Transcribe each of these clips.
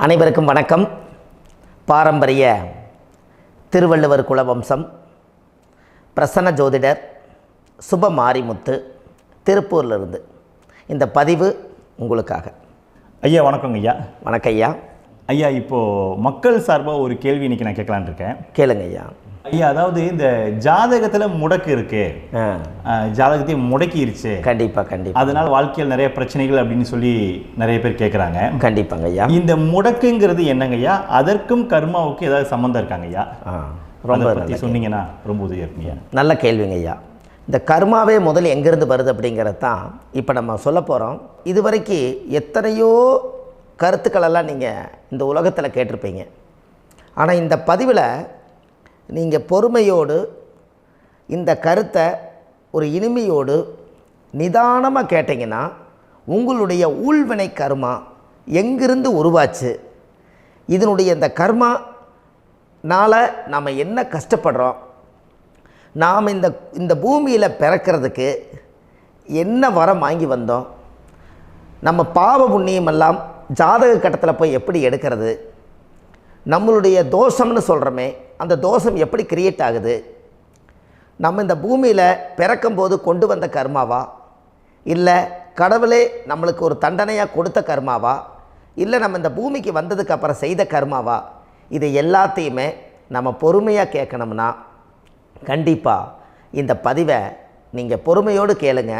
அனைவருக்கும் வணக்கம். பாரம்பரிய திருவள்ளுவர் குலவம்சம் பிரசன்ன ஜோதிடர் சுப மாரிமுத்து திருப்பூரிலிருந்து இந்த பதிவு உங்களுக்காக. ஐயா வணக்கங்க ஐயா. வணக்கம் ஐயா. ஐயா இப்போது மக்கள் சார்பாக ஒரு கேள்வி இன்றைக்கி நான் கேட்கலான் இருக்கேன். கேளுங்க ஐயா. ஐயா அதாவது இந்த ஜாதகத்தில் முடக்கு இருக்கு, ஜாதகத்தையும் முடக்கிருச்சு, கண்டிப்பாக அதனால் வாழ்க்கையில் நிறைய பிரச்சனைகள் அப்படின்னு சொல்லி நிறைய பேர் கேட்குறாங்க. கண்டிப்பாங்க ஐயா. இந்த முடக்குங்கிறது என்னங்க ஐயா? அதற்கும் கர்மாவுக்கு ஏதாவது சம்மந்தம் இருக்காங்க ஐயா? ரொம்ப பற்றி சொன்னீங்கன்னா ரொம்ப உதவியாக இருக்குங்க. நல்ல கேள்விங்க ஐயா. இந்த கர்மாவே முதல்ல எங்கேருந்து வருது அப்படிங்கிறது தான் இப்போ நம்ம சொல்ல போகிறோம். இதுவரைக்கும் எத்தனையோ கருத்துக்களெல்லாம் நீங்கள் இந்த உலகத்தில் கேட்டிருப்பீங்க. ஆனால் இந்த பதிவில் நீங்கள் பொறுமையோடு இந்த கருத்தை ஒரு இனிமையோடு நிதானமாக கேட்டிங்கன்னா உங்களுடைய ஊழ்வினை கர்மா எங்கிருந்து உருவாச்சு, இதனுடைய இந்த கர்மானால் நாம் என்ன கஷ்டப்படுறோம், நாம் இந்த பூமியில் பிறக்கிறதுக்கு என்ன வரம் வாங்கி வந்தோம், நம்ம பாவ புண்ணியமெல்லாம் ஜாதக கட்டத்தில் போய் எப்படி எடுக்கிறது, நம்மளுடைய தோஷம்னு சொல்கிறோமே அந்த தோஷம் எப்படி கிரியேட் ஆகுது, நம்ம இந்த பூமியில் பிறக்கும்போது கொண்டு வந்த கர்மாவா, இல்லை கடவுளே நம்மளுக்கு ஒரு தண்டனையாக கொடுத்த கர்மாவா, இல்லை நம்ம இந்த பூமிக்கு வந்ததுக்கு அப்புறம் செய்த கர்மாவா, இது எல்லாத்தையுமே நம்ம பொறுமையாக கேட்கணும்னா கண்டிப்பாக இந்த பதிவை நீங்கள் பொறுமையோடு கேளுங்க.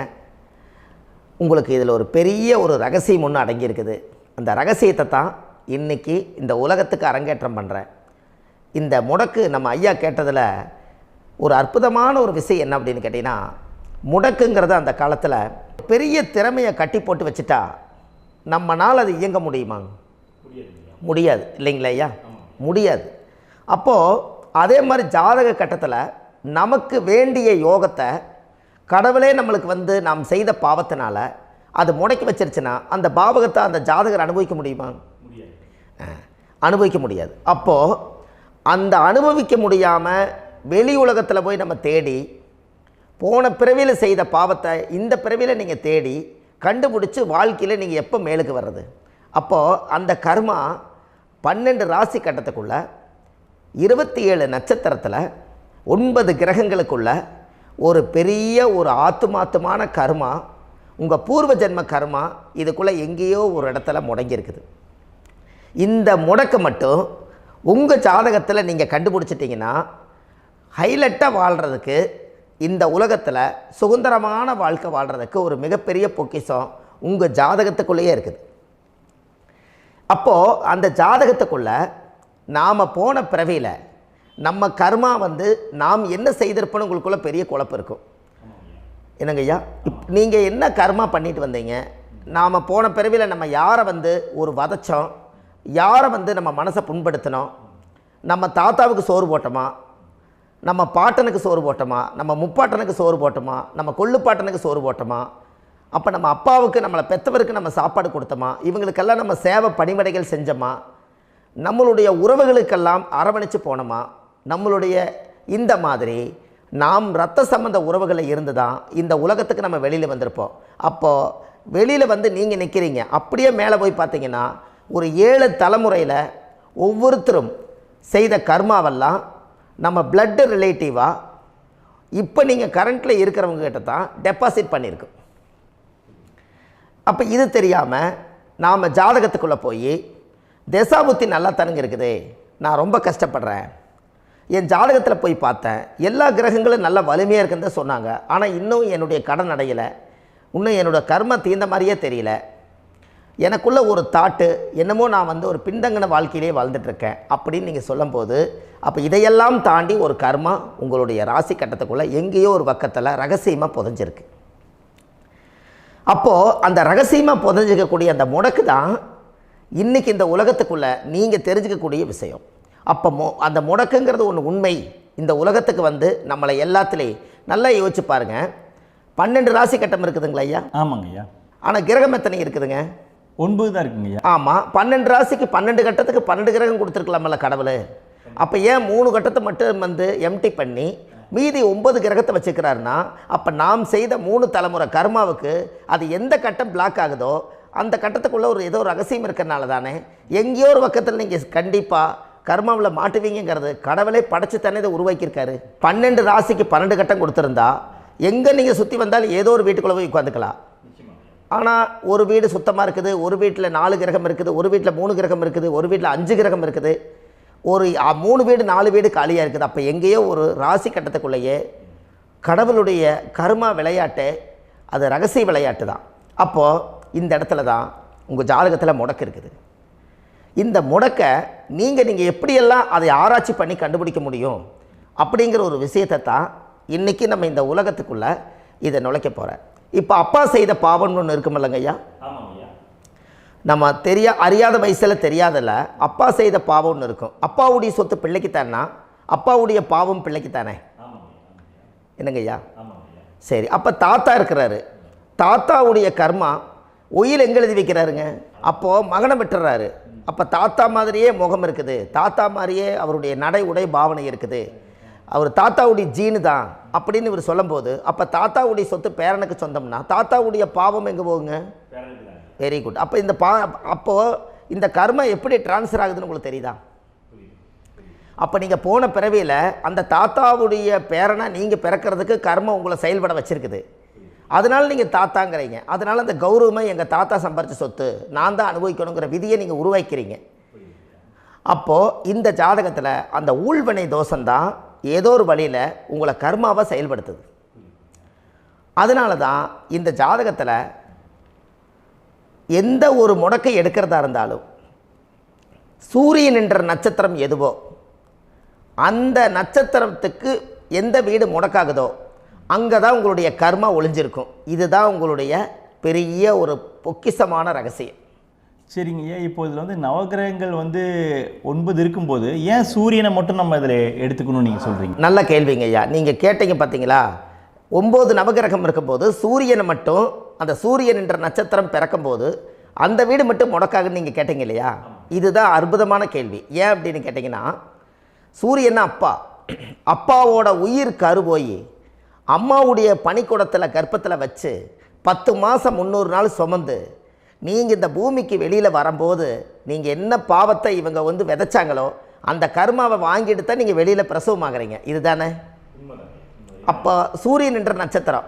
உங்களுக்கு இதில் ஒரு பெரிய ஒரு ரகசியம் ஒன்று அடங்கியிருக்குது. அந்த ரகசியத்தை தான் இன்றைக்கி இந்த உலகத்துக்கு அரங்கேற்றம் பண்ணுறேன். இந்த முடக்கு நம்ம ஐயா கேட்டதில் ஒரு அற்புதமான ஒரு விஷயம் என்ன அப்படின்னு கேட்டிங்கன்னா, முடக்குங்கிறது அந்த காலத்தில் பெரிய திறமையை கட்டி போட்டு வச்சுட்டா நம்மனால் அது இயங்க முடியுமா? முடியாது இல்லைங்களா ஐயா? முடியாது. அப்போது அதே மாதிரி ஜாதக கட்டத்தில் நமக்கு வேண்டிய யோகத்தை கடவுளே நம்மளுக்கு நாம் செய்த பாவத்தினால அது முடக்கி வச்சிருச்சுன்னா அந்த பாவகத்தை அந்த ஜாதகர் அனுபவிக்க முடியுமா? அனுபவிக்க முடியாது. அப்போது அந்த அனுபவிக்க முடியாமல் வெளி உலகத்தில் போய் நம்ம தேடி போன பிறவியில் செய்த பாவத்தை இந்த பிறவியில் நீங்கள் தேடி கண்டுபிடிச்சி வாழ்க்கையில் நீங்கள் எப்போ மேலுக்கு வர்றது? அப்போது அந்த கர்மா 12 ராசி கட்டத்துக்குள்ள 27 நட்சத்திரத்தில் 9 கிரகங்களுக்குள்ள ஒரு பெரிய ஒரு ஆத்துமாத்துமான கர்மா, உங்கள் பூர்வ ஜென்ம கர்மா இதுக்குள்ளே எங்கேயோ ஒரு இடத்துல முடங்கியிருக்குது. இந்த முடக்க மட்டும் உங்கள் ஜாதகத்தில் நீங்கள் கண்டுபிடிச்சிட்டிங்கன்னா ஹைலைட்டாக வாழ்கிறதுக்கு, இந்த உலகத்தில் சுதந்திரமான வாழ்க்கை வாழ்கிறதுக்கு ஒரு மிகப்பெரிய பொக்கிஷம் உங்கள் ஜாதகத்துக்குள்ளேயே இருக்குது. அப்போது அந்த ஜாதகத்துக்குள்ளே நாம் போன பிறவியில் நம்ம கர்மா நாம் என்ன செய்திருப்போன்னு உங்களுக்குள்ளே பெரிய குழப்பம் இருக்கும். என்னங்க ஐயா, நீங்கள் என்ன கர்மா பண்ணிட்டு வந்தீங்க, நாம் போன பிறவியில் நம்ம யாரை ஒரு வதச்சோம், யாரை நம்ம மனசை புண்படுத்தினோம், நம்ம தாத்தாவுக்கு சோறு போட்டோமா, நம்ம பாட்டனுக்கு சோறு போட்டோமா, நம்ம முப்பாட்டனுக்கு சோறு போட்டோமா, நம்ம கொள்ளுப்பாட்டனுக்கு சோறு போட்டோமா, அப்போ நம்ம அப்பாவுக்கு நம்மளை பெற்றவருக்கு நம்ம சாப்பாடு கொடுத்தோமா, இவங்களுக்கெல்லாம் நம்ம சேவை பணிமடைகள் செஞ்சோமா, நம்மளுடைய உறவுகளுக்கெல்லாம் அரவணைச்சு போனோமா, நம்மளுடைய இந்த மாதிரி நாம் இரத்த சம்பந்த உறவுகளை இருந்து தான் இந்த உலகத்துக்கு நம்ம வெளியில் வந்திருப்போம். அப்போது வெளியில் நீங்கள் நிற்கிறீங்க, அப்படியே மேலே போய் பார்த்தீங்கன்னா ஒரு 7 தலைமுறையில் ஒவ்வொருத்தரும் செய்த கர்மாவெல்லாம் நம்ம பிளட்டு ரிலேட்டிவாக இப்போ நீங்கள் கரண்ட்டில் இருக்கிறவங்க கிட்ட தான் டெபாசிட் பண்ணியிருக்கோம். அப்போ இது தெரியாமல் நாம் ஜாதகத்துக்குள்ளே போய் தசாபுத்தி நல்லா தனுங்க இருக்குது, நான் ரொம்ப கஷ்டப்படுறேன், என் ஜாதகத்தில் போய் பார்த்தேன் எல்லா கிரகங்களும் நல்ல வலிமையாக இருக்குன்னு தான் சொன்னாங்க, ஆனால் இன்னும் என்னுடைய கடன் அடையலை, இன்னும் என்னோடய கர்ம தீர்ந்த மாதிரியே தெரியல, எனக்குள்ளே ஒரு தாட்டு என்னமோ நான் ஒரு பின்தங்கின வாழ்க்கையிலே வாழ்ந்துட்டுருக்கேன் அப்படின்னு நீங்கள் சொல்லும்போது, அப்போ இதையெல்லாம் தாண்டி ஒரு கர்மா உங்களுடைய ராசி கட்டத்துக்குள்ளே எங்கேயோ ஒரு பக்கத்தில் ரகசியமாக புதைஞ்சிருக்கு. அப்போது அந்த ரகசியமாக புதைஞ்சிக்கக்கூடிய அந்த முடக்கு தான் இன்றைக்கி இந்த உலகத்துக்குள்ளே நீங்கள் தெரிஞ்சுக்கக்கூடிய விஷயம். அப்போ அந்த முடக்குங்கிறது ஒன்று உண்மை. இந்த உலகத்துக்கு நம்மளை எல்லாத்துலேயும் நல்லா யோசிச்சு பாருங்கள். 12 ராசி கட்டம் இருக்குதுங்களா ஐயா? ஆமாங்க ஐயா. ஆனால் கிரகம் எத்தனை இருக்குதுங்க? 9 தான் இருக்குங்க ஐயா. ஆமாம், 12 ராசிக்கு 12 கட்டத்துக்கு 12 கிரகம் கொடுத்துருக்கலாமல்ல கடவுள். அப்போ ஏன் 3 கட்டத்தை மட்டும் எம்டி பண்ணி மீதி 9 கிரகத்தை வச்சுக்கிறாருன்னா, அப்போ நாம் செய்த 3 தலைமுறை கர்மாவுக்கு அது எந்த கட்டம் பிளாக் ஆகுதோ அந்த கட்டத்துக்குள்ளே ஏதோ ஒரு ரகசியம் இருக்கிறனால தானே எங்கேயோ ஒரு பக்கத்தில் நீங்கள் கண்டிப்பாக கர்மாவில் மாட்டுவீங்கிறது கடவுளே படைச்சு தானே இதை உருவாக்கியிருக்காரு. 12 ராசிக்கு 12 கட்டம் கொடுத்துருந்தா எங்கே நீங்கள் சுற்றி வந்தாலும் ஏதோ ஒரு வீட்டுக்குள்ளே போய் உட்காந்துக்கலாம். ஆனால் ஒரு வீடு சுத்தமாக இருக்குது, ஒரு வீட்டில் 4 கிரகம் இருக்குது, ஒரு வீட்டில் 3 கிரகம் இருக்குது, ஒரு வீட்டில் 5 கிரகம் இருக்குது, ஒரு 3 வீடு 4 வீடு காலியாக இருக்குது. அப்போ எங்கேயோ ஒரு ராசி கட்டத்துக்குள்ளேயே கடவுளுடைய கர்மா விளையாட்டு, அது ரகசிய விளையாட்டு தான். அப்போது இந்த இடத்துல தான் உங்கள் ஜாதகத்தில் முடக்கு இருக்குது. இந்த முடக்கை நீங்கள் எப்படியெல்லாம் அதை ஆராய்ச்சி பண்ணி கண்டுபிடிக்க முடியும் அப்படிங்கிற ஒரு விஷயத்தை தான் இன்றைக்கி நம்ம இந்த உலகத்துக்குள்ளே இதை நுழைக்க போகிறேன். இப்போ அப்பா செய்த பாவம்னு ஒன்று இருக்குமில்லங்க ஐயா, நம்ம அறியாத வயசில் தெரியாதில்ல, அப்பா செய்த பாவம்னு இருக்கும். அப்பாவுடைய சொத்து பிள்ளைக்குத்தானா, அப்பாவுடைய பாவம் பிள்ளைக்குத்தானே, என்னங்க ஐயா? சரி, அப்போ தாத்தா இருக்கிறாரு, தாத்தாவுடைய கர்மா உயிர் எங்கே எழுதி வைக்கிறாருங்க? அப்போது மகனை விட்டுறாரு. அப்போ தாத்தா மாதிரியே முகம் இருக்குது, தாத்தா மாதிரியே அவருடைய நடை உடை பாவனை இருக்குது, அவர் தாத்தாவுடைய ஜீனு தான் அப்படின்னு இவர் சொல்லும்போது, அப்போ தாத்தாவுடைய சொத்து பேரனுக்கு சொந்தம்னா தாத்தாவுடைய பாவம் எங்கே போகுங்க? Very good. அப்போ அப்போது இந்த கர்மா எப்படி டிரான்ஸ்ஃபர் ஆகுதுன்னு உங்களுக்கு தெரியுதா? அப்போ நீங்கள் போன பிறவியில் அந்த தாத்தாவுடைய பேரனை நீங்கள் பிறக்கிறதுக்கு கர்மம் உங்களை செயல்பட வச்சுருக்குது. அதனால் நீங்கள் தாத்தாங்கிறீங்க. அதனால் அந்த கௌரவமாக எங்கள் தாத்தா சம்பாரித்த சொத்து நான் தான் அனுபவிக்கணுங்கிற விதியை நீங்கள் உருவாக்கிறீங்க. அப்போது இந்த ஜாதகத்தில் அந்த ஊழ்வினை தோஷந்தான் ஏதோ ஒரு வழியில் உங்களை கர்மாவை செயல்படுத்துது. அதனால தான் இந்த ஜாதகத்தில் எந்த ஒரு முடக்கை எடுக்கிறதா இருந்தாலும் சூரியன் என்ற நட்சத்திரம் எதுவோ அந்த நட்சத்திரத்துக்கு எந்த வீடு முடக்காகுதோ அங்கே தான் உங்களுடைய கர்மா ஒளிஞ்சிருக்கும். இதுதான் உங்களுடைய பெரிய ஒரு பொக்கிஷமான ரகசியம். சரிங்க ஐயா, இப்போ இதில் நவகிரகங்கள் 9 இருக்கும்போது ஏன் சூரியனை மட்டும் நம்ம இதில் எடுத்துக்கணும்னு நீங்கள் சொல்கிறீங்க? நல்ல கேள்விங்க ஐயா. நீங்கள் கேட்டீங்க பார்த்தீங்களா, 9 நவகிரகம் இருக்கும்போது சூரியனை மட்டும், அந்த சூரியன் என்ற நட்சத்திரம் பிறக்கும்போது அந்த வீடு மட்டும் முடக்காகுன்னு நீங்கள் கேட்டீங்க இல்லையா? இதுதான் அற்புதமான கேள்வி. ஏன் அப்படின்னு கேட்டிங்கன்னா, சூரியன் அப்பாவோட உயிர் கரு போய் அம்மாவுடைய பனிக்கூடத்தில் கர்ப்பத்தில் வச்சு 10 மாதம் 300 நாள் சுமந்து நீங்கள் இந்த பூமிக்கு வெளியில் வரும்போது நீங்கள் என்ன பாவத்தை இவங்க விதைச்சாங்களோ அந்த கர்மாவை வாங்கிட்டு தான் நீங்கள் வெளியில் பிரசவமாகறீங்க. இதுதானே? அப்போ சூரியன் என்ற நட்சத்திரம்,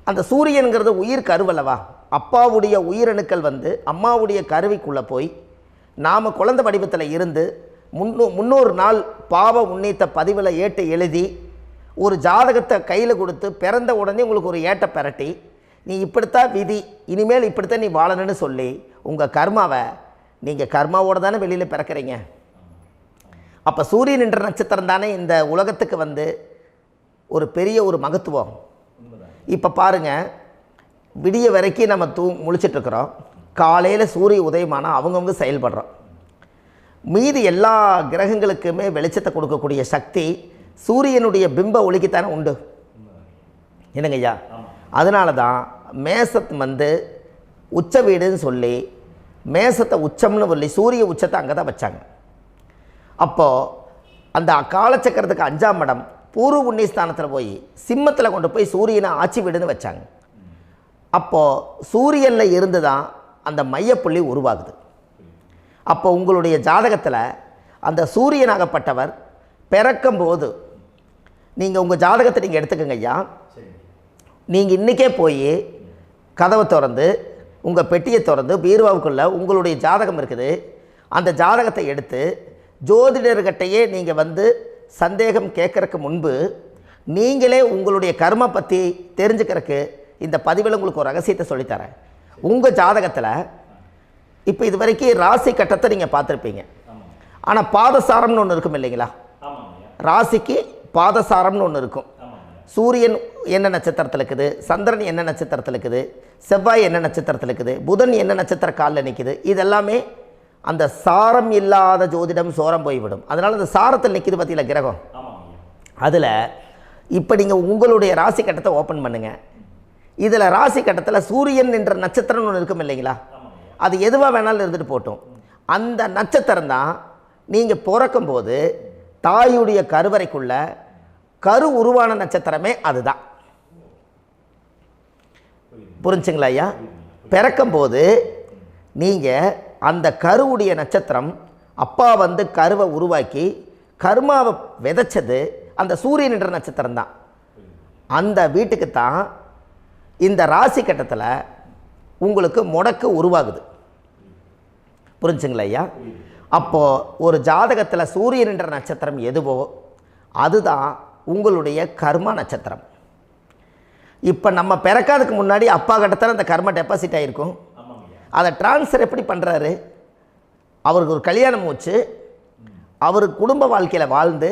அந்த சூரியனுங்கிறது உயிர் கருவல்லவா, அப்பாவுடைய உயிரணுக்கள் அம்மாவுடைய கருவிக்குள்ளே போய் நாம் குழந்தை வடிவத்தில் இருந்து 300 நாள் பாவ உன்னித்த பதிவில் ஏட்டு எழுதி ஒரு ஜாதகத்தை கையில் கொடுத்து பிறந்த உடனே உங்களுக்கு ஒரு ஏட்டை பெரட்டி நீ இப்படித்தான் விதி, இனிமேல் இப்படித்தான் நீ வாழணும்னு சொல்லி உங்கள் கர்மாவை நீங்கள் கர்மாவோடு தானே வெளியில் பிறக்கிறீங்க. அப்போ சூரியன் என்ற நட்சத்திரம் தானே இந்த உலகத்துக்கு ஒரு பெரிய ஒரு மகத்துவம். இப்போ பாருங்கள், விடிய வரைக்கும் நம்ம முழிச்சிட்ருக்குறோம், காலையில் சூரிய உதயமானால் அவங்கவுங்க செயல்படுறோம். மீதி எல்லா கிரகங்களுக்குமே வெளிச்சத்தை கொடுக்கக்கூடிய சக்தி சூரியனுடைய பிம்ப ஒளிக்குத்தானே உண்டு, என்னங்க ஐயா? அதனால தான் மேசத்து உச்ச வீடுன்னு சொல்லி மேசத்தை உச்சம்னு சொல்லி சூரிய உச்சத்தை அங்கே தான் வச்சாங்க. அப்போது அந்த காலச்சக்கரத்துக்கு 5ஆம் இடம் பூர்வ புண்ணியஸ்தானத்தில் போய் சிம்மத்தில் கொண்டு போய் சூரியனை ஆட்சி வீடுன்னு வச்சாங்க. அப்போது சூரியனில் இருந்து தான் அந்த மையப்புள்ளி உருவாகுது. அப்போ உங்களுடைய ஜாதகத்தில் அந்த சூரியனாகப்பட்டவர் பிறக்கும்போது நீங்கள் உங்கள் ஜாதகத்தை நீங்கள் எடுத்துக்கங்க ஐயா. நீங்கள் இன்றைக்கே போய் கதவை திறந்து உங்கள் பெட்டியை திறந்து பீர்வாவுக்குள்ளே உங்களுடைய ஜாதகம் இருக்குது, அந்த ஜாதகத்தை எடுத்து ஜோதிடர்கிட்டையே நீங்கள் சந்தேகம் கேட்குறக்கு முன்பு நீங்களே உங்களுடைய கர்ம பற்றி தெரிஞ்சுக்கிறதுக்கு இந்த பதிவில் உங்களுக்கு ஒரு ரகசியத்தை சொல்லித்தரேன். உங்கள் ஜாதகத்தில் இப்போ இது வரைக்கும் ராசி கட்டத்தை நீங்கள் பார்த்துருப்பீங்க, ஆனால் பாதசாரம்னு ஒன்று இருக்கும் இல்லைங்களா? ராசிக்கு பாதசாரம்னு ஒன்று இருக்கும். சூரியன் என்ன நட்சத்திரத்தில் இருக்குது, சந்திரன் என்ன நட்சத்திரத்தில் இருக்குது, செவ்வாய் என்ன நட்சத்திரத்தில் இருக்குது, புதன் என்ன நட்சத்திர காலில் நிற்குது, இதெல்லாமே அந்த சாரம் இல்லாத ஜோதிடம் சோரம் போய்விடும். அதனால் அந்த சாரத்தில் நிற்கிது பார்த்தீங்களா கிரகம், அதில் இப்போ நீங்கள் உங்களுடைய ராசி கட்டத்தை ஓப்பன் பண்ணுங்கள். இதில் ராசி கட்டத்தில் சூரியன் என்ற நட்சத்திரம்னு ஒன்று இருக்கும் இல்லைங்களா? அது எதுவாக வேணாலும் இருந்துட்டு போட்டோம். அந்த நட்சத்திரம் தான் நீங்கள் பிறக்கும்போது தாயுடைய கருவறைக்குள்ள கரு உருவான நட்சத்திரமே அதுதான். புரிஞ்சுங்களா ஐயா? பிறக்கும்போது நீங்கள் அந்த கருவுடைய நட்சத்திரம் அப்பா வந்து கருவை உருவாக்கி கர்மாவை விதைச்சது அந்த சூரியன் என்ற நட்சத்திரம் தான். அந்த வீட்டுக்கு தான் இந்த ராசி கட்டத்தில் உங்களுக்கு முடக்கு உருவாகுது. புரிஞ்சுங்களா ஐயா? அப்போது ஒரு ஜாதகத்தில் சூரியன் என்ற நட்சத்திரம் எதுவோ அதுதான் உங்களுடைய கர்மா நட்சத்திரம். இப்போ நம்ம பிறக்காதுக்கு முன்னாடி அப்பா கட்டத்தில் அந்த கர்மா டெபாசிட் ஆகிருக்கும். அதை ட்ரான்ஸ்ஃபர் எப்படி பண்ணுறாரு? அவருக்கு ஒரு கல்யாணம் வச்சு அவர் குடும்ப வாழ்க்கையில் வாழ்ந்து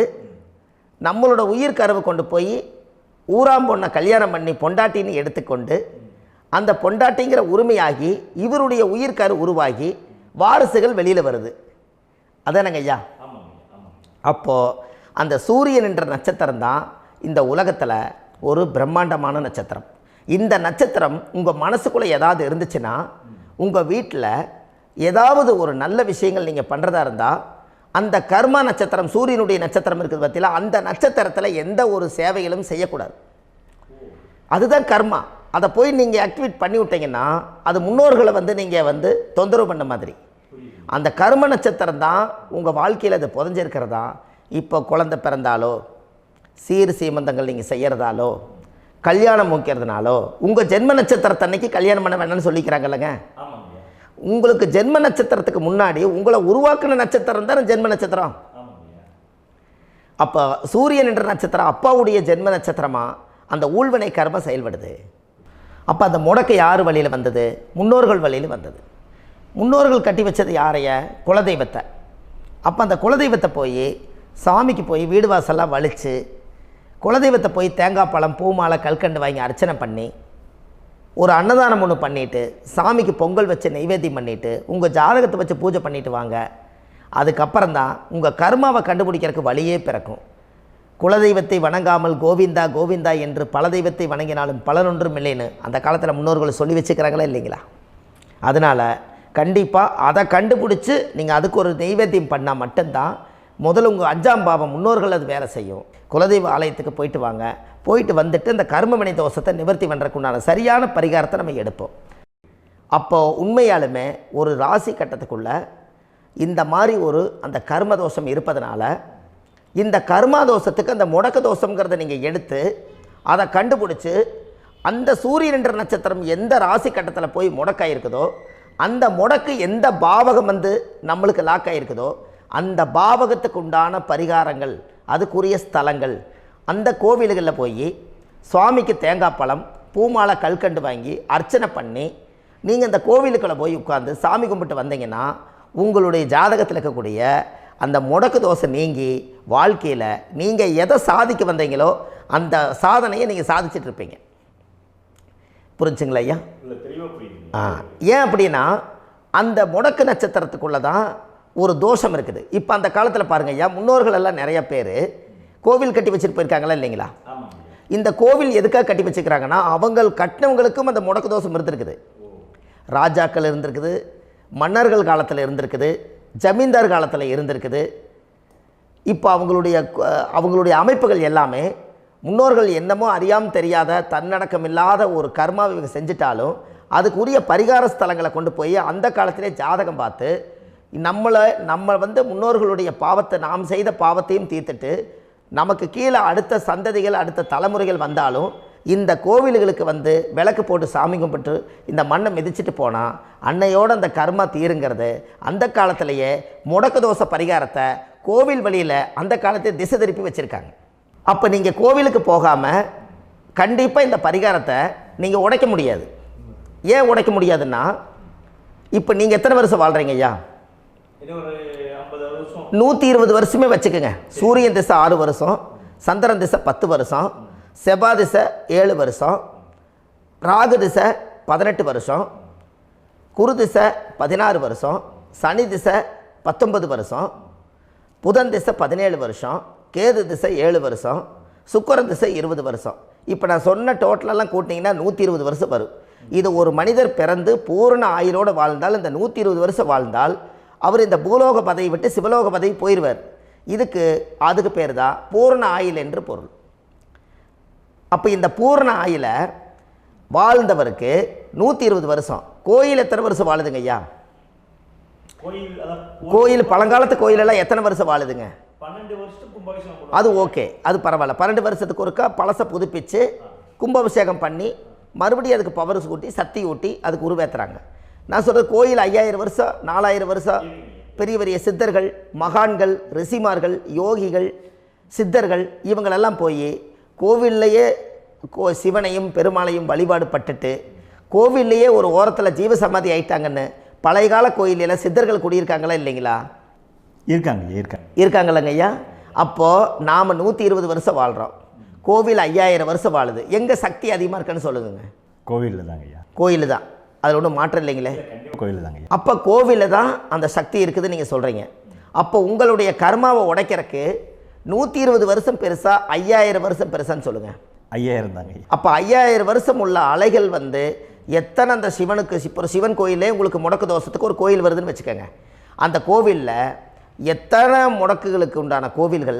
நம்மளோட உயிர் கருவை கொண்டு போய் ஊராம் பொண்ணை கல்யாணம் பண்ணி பொண்டாட்டின்னு எடுத்துக்கொண்டு அந்த பொண்டாட்டிங்கிற உரிமையாகி இவருடைய உயிர் கரு உருவாகி வாரிசுகள் வெளியில் வருது. அதானங்க ஐயா? அப்போது அந்த சூரியன் என்ற நட்சத்திரம் தான் இந்த உலகத்தில் ஒரு பிரம்மாண்டமான நட்சத்திரம். இந்த நட்சத்திரம் உங்கள் மனசுக்குள்ளே ஏதாவது இருந்துச்சுன்னா உங்கள் வீட்டில் ஏதாவது ஒரு நல்ல விஷயங்கள் நீங்கள் பண்ணுறதா இருந்தால் அந்த கர்மா நட்சத்திரம் சூரியனுடைய நட்சத்திரம் இருக்குது பார்த்தீங்களா, அந்த நட்சத்திரத்தில் எந்த ஒரு சேவைகளும் செய்யக்கூடாது. அதுதான் கர்மா. அதை போய் நீங்கள் ஆக்டிவேட் பண்ணி விட்டீங்கன்னா அது முன்னோர்களை வந்து நீங்கள் வந்து தொந்தரவு பண்ண மாதிரி. அந்த கர்ம நட்சத்திரம் தான் உங்கள் வாழ்க்கையில் அது புதஞ்சிருக்கிறதா. இப்போ குழந்தை பிறந்தாலோ சீர் சீமந்தங்கள் நீங்கள் செய்கிறதாலோ கல்யாணம் முக்கிறதுனாலோ உங்கள் ஜென்ம நட்சத்திரத்தன்னைக்கு கல்யாணம் பண்ண வேண்டாம்னு சொல்லிக்கிறாங்கல்லங்க. உங்களுக்கு ஜென்ம நட்சத்திரத்துக்கு முன்னாடி உங்களை உருவாக்குன நட்சத்திரம் தான் ஜென்ம நட்சத்திரம். அப்போ சூரியன் என்ற நட்சத்திரம் அப்பாவுடைய ஜென்ம நட்சத்திரமாக அந்த ஊழ்வினை கர்மம் செயல்படுது. அப்போ அந்த முடக்கு யார் வழியில் வந்தது? முன்னோர்கள் வழியில் வந்தது. முன்னோர்கள் கட்டி வச்சது யாரைய? குலதெய்வத்தை. அப்போ அந்த குலதெய்வத்தை போய் சாமிக்கு போய் வீடு வாசல்லாம் வலித்து குலதெய்வத்தை போய் தேங்காய் பழம் பூ மாலை கல்கண்டு வாங்கி அர்ச்சனை பண்ணி ஒரு அன்னதானம் ஒன்று பண்ணிவிட்டு சாமிக்கு பொங்கல் வச்சு நைவேத்தியம் பண்ணிவிட்டு உங்கள் ஜாதகத்தை வச்சு பூஜை பண்ணிவிட்டு வாங்க. அதுக்கப்புறம் தான் உங்கள் கர்மாவை கண்டுபிடிக்கிறதுக்கு வழியே பிறக்கும். குலதெய்வத்தை வணங்காமல் கோவிந்தா கோவிந்தா என்று பல தெய்வத்தை வணங்கினாலும் பலனொன்றும் இல்லைன்னு அந்த காலத்தில் முன்னோர்கள் சொல்லி வச்சுக்கிறாங்களா இல்லைங்களா? அதனால் கண்டிப்பாக அதை கண்டுபிடிச்சி நீங்கள் அதுக்கு ஒரு நைவேத்தியம் பண்ணால் மட்டும்தான் முதல்ல உங்கள் 5ஆம் பாவம் முன்னோர்கள் அது வேலை செய்யும். குலதெய்வ ஆலயத்துக்கு போயிட்டு வாங்க. போயிட்டு வந்துட்டு இந்த கர்மவினை தோஷத்தை நிவர்த்தி பண்ணுறதுக்குண்டான சரியான பரிகாரத்தை நம்ம எடுப்போம். அப்போது உண்மையாலுமே ஒரு ராசி கட்டத்துக்குள்ளே இந்த மாதிரி ஒரு அந்த கர்ம தோஷம் இருப்பதனால இந்த கர்மா தோஷத்துக்கு அந்த முடக்க தோஷங்கிறத நீங்கள் எடுத்து அதை கண்டுபிடிச்சி அந்த சூரியன் என்ற நட்சத்திரம் எந்த ராசி கட்டத்தில் போய் முடக்காயிருக்குதோ அந்த முடக்கு எந்த பாவகம் வந்து நம்மளுக்கு லாக் ஆகிருக்குதோ அந்த பாவகத்துக்கு உண்டான பரிகாரங்கள் அதுக்குரிய ஸ்தலங்கள் அந்த கோவில்களில் போய் சுவாமிக்கு தேங்காய் பழம் பூமாலை கல்கண்டு வாங்கி அர்ச்சனை பண்ணி நீங்கள் அந்த கோவிலுக்குள்ளே போய் உட்காந்து சாமி கும்பிட்டு வந்தீங்கன்னா உங்களுடைய ஜாதகத்தில் இருக்கக்கூடிய அந்த முடக்கு தோசை நீங்கி வாழ்க்கையில் நீங்கள் எதை சாதிக்க வந்தீங்களோ அந்த சாதனையை நீங்கள் சாதிச்சிட்ருப்பீங்க. புரிஞ்சுங்களா ஐயா? ஏன் அப்படின்னா அந்த முடக்கு நட்சத்திரத்துக்குள்ளே தான் ஒரு தோஷம் இருக்குது. இப்போ அந்த காலத்தில் பாருங்கள் ஐயா, முன்னோர்கள் எல்லாம் நிறைய பேர் கோவில் கட்டி வச்சுட்டு போயிருக்காங்களா இல்லைங்களா? இந்த கோவில் எதுக்காக கட்டி வச்சுக்கிறாங்கன்னா அவங்க கட்டினவங்களுக்கும் அந்த முடக்கு தோஷம் இருந்திருக்குது. ராஜாக்கள் இருந்திருக்குது, மன்னர்கள் காலத்தில் இருந்திருக்குது, ஜமீன்தார் காலத்தில் இருந்திருக்குது. இப்போ அவங்களுடைய அமைப்புகள் எல்லாமே முன்னோர்கள் என்னமோ அறியாமல் தெரியாத தன்னடக்கம் இல்லாத ஒரு கர்மாவை இவங்க செஞ்சிட்டாலும் அதுக்குரிய பரிகார ஸ்தலங்களை கொண்டு போய் அந்த காலத்திலே ஜாதகம் பார்த்து நம்ம வந்து முன்னோர்களுடைய பாவத்தை நாம் செய்த பாவத்தையும் தீர்த்துட்டு நமக்கு கீழே அடுத்த சந்ததிகள் அடுத்த தலைமுறைகள் வந்தாலும் இந்த கோவில்களுக்கு வந்து விளக்கு போட்டு சாமி கும்பிட்டு இந்த மண்ணை மிதிச்சிட்டு போனால் அன்னையோடு அந்த கர்மா தீருங்கிறது அந்த காலத்திலேயே முடக்க தோஷ பரிகாரத்தை கோவில் வழியில் அந்த காலத்தை திசை திருப்பி வச்சுருக்காங்க. அப்போ நீங்கள் கோவிலுக்கு போகாமல் கண்டிப்பாக இந்த பரிகாரத்தை நீங்கள் உடைக்க முடியாது. ஏன் உடைக்க முடியாதுன்னா இப்போ நீங்கள் எத்தனை வருஷம் வாழ்கிறீங்க ஐயா? 120 வருஷமே வச்சுக்கோங்க. சூரியன் திசை 6 வருஷம், சந்திரன் திசை 10 வருஷம், செவ்வாய் திசை 7 வருஷம், ராகு திசை 18 வருஷம், குரு திசை 16 வருஷம், சனி திசை 19 வருஷம், புதன் திசை 17 வருஷம், கேது திசை 7 வருஷம், சுக்கிரன் திசை 20 வருஷம். இப்போ நான் சொன்ன டோட்டலெல்லாம் கூட்டிங்கன்னா 120 வருஷம் வரும். இது ஒரு மனிதர் பிறந்து பூரண ஆயுளோடு வாழ்ந்தால் இந்த 120 வருஷம் வாழ்ந்தால் அவர் இந்த பூலோக பதவி விட்டு சிவலோக பதவி போயிடுவார். அதுக்கு பேர் தான் பூரண ஆயுள் என்று பொருள். அப்போ இந்த பூரண ஆயுளை வாழ்ந்தவருக்கு 120 வருஷம். கோயில் எத்தனை வருஷம் வாழுதுங்க ஐயா? கோயில் பழங்காலத்து கோயிலெல்லாம் எத்தனை வருஷம் வாழுதுங்க? 12 வருஷத்துக்கு கும்பாபிஷேகம். அது ஓகே, அது பரவாயில்ல. 12 வருஷத்துக்கு ஒருக்கா பழசை புதுப்பிச்சு கும்பாபிஷேகம் பண்ணி மறுபடியும் அதுக்கு பவர் ஊட்டி சக்தி ஊட்டி அதுக்கு உருவேற்றுறாங்க. நான் சொல்கிறது கோயில் 5000 வருஷம் 4000 வருஷம் பெரிய பெரிய சித்தர்கள், மகான்கள், ரிஷிமார்கள், யோகிகள், சித்தர்கள் இவங்களெல்லாம் போய் கோவில்லையே சிவனையும் பெருமாளையும் வழிபாடு பட்டுட்டு கோவில்லையே ஒரு ஓரத்தில் ஜீவசமாதி ஆயிட்டாங்கன்னு பழைய கால கோயிலில் சித்தர்கள் குடியிருக்காங்களா இல்லைங்களா? இருக்காங்கல்லங்க ஐயா. அப்போது நாம் 120 வருஷம் வாழ்கிறோம், கோவில் 5000 வருஷம் வாழுது. எங்கே சக்தி அதிகமாக இருக்குன்னு சொல்லுங்க? கோவிலில் தாங்க ஐயா. கோயில் தான், அதில் ஒன்றும் மாற்றம் இல்லைங்களே. கோயில் தாங்க. அப்போ கோவிலில் தான் அந்த சக்தி இருக்குதுன்னு நீங்கள் சொல்கிறீங்க. அப்போ உங்களுடைய கர்மாவை உடைக்கிறதுக்கு 120 வருஷம் பெருசா 5000 வருஷம் பெருசான்னு சொல்லுங்கள்? 5000 தாங்க. அப்போ 5000 வருஷம் உள்ள அலைகள் வந்து எத்தனை அந்த சிவனுக்கு இப்போ சிவன் கோயிலே உங்களுக்கு முடக்கு தோஷத்துக்கு ஒரு கோயில் வருதுன்னு வச்சுக்கோங்க. அந்த கோவிலில் எத்தனை முடக்குகளுக்கு உண்டான கோவில்கள்,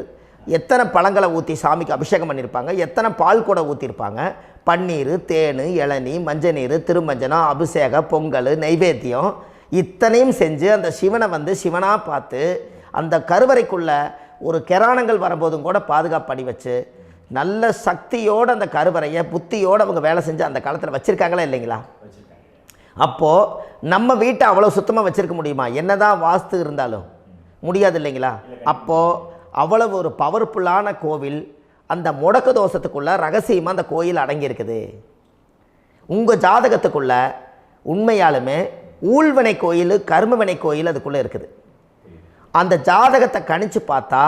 எத்தனை பழங்களை ஊற்றி சாமிக்கு அபிஷேகம் பண்ணியிருப்பாங்க, எத்தனை பால் கூட ஊற்றிருப்பாங்க, பன்னீர், தேன், இளநீ, மஞ்சள் நீர், திருமஞ்சனம், அபிஷேகம், பொங்கல், நைவேத்தியம் இத்தனையும் செஞ்சு அந்த சிவனை வந்து சிவனாக பார்த்து அந்த கருவறைக்குள்ள ஒரு கிராணங்கள் வரும்போதும் கூட பாதுகாப்பு பண்ணி வச்சு நல்ல சக்தியோடு அந்த கருவறையை புத்தியோடு அவங்க வேலை செஞ்சு அந்த காலத்தில் வச்சுருக்காங்களா இல்லைங்களா? அப்போது நம்ம வீட்டை அவ்வளோ சுத்தமாக வச்சுருக்க முடியுமா? என்னதான் வாஸ்து இருந்தாலும் முடியாது இல்லைங்களா? அப்போது அவ்வளவு ஒரு பவர்ஃபுல்லான கோவில் அந்த முடக்கு தோஷத்துக்குள்ளே ரகசியமாக அந்த கோயில் அடங்கியிருக்குது. உங்கள் ஜாதகத்துக்குள்ளே உண்மையாலுமே ஊழ்வினை கோயில், கர்மவினை கோயில் அதுக்குள்ளே இருக்குது. அந்த ஜாதகத்தை கணிச்சு பார்த்தா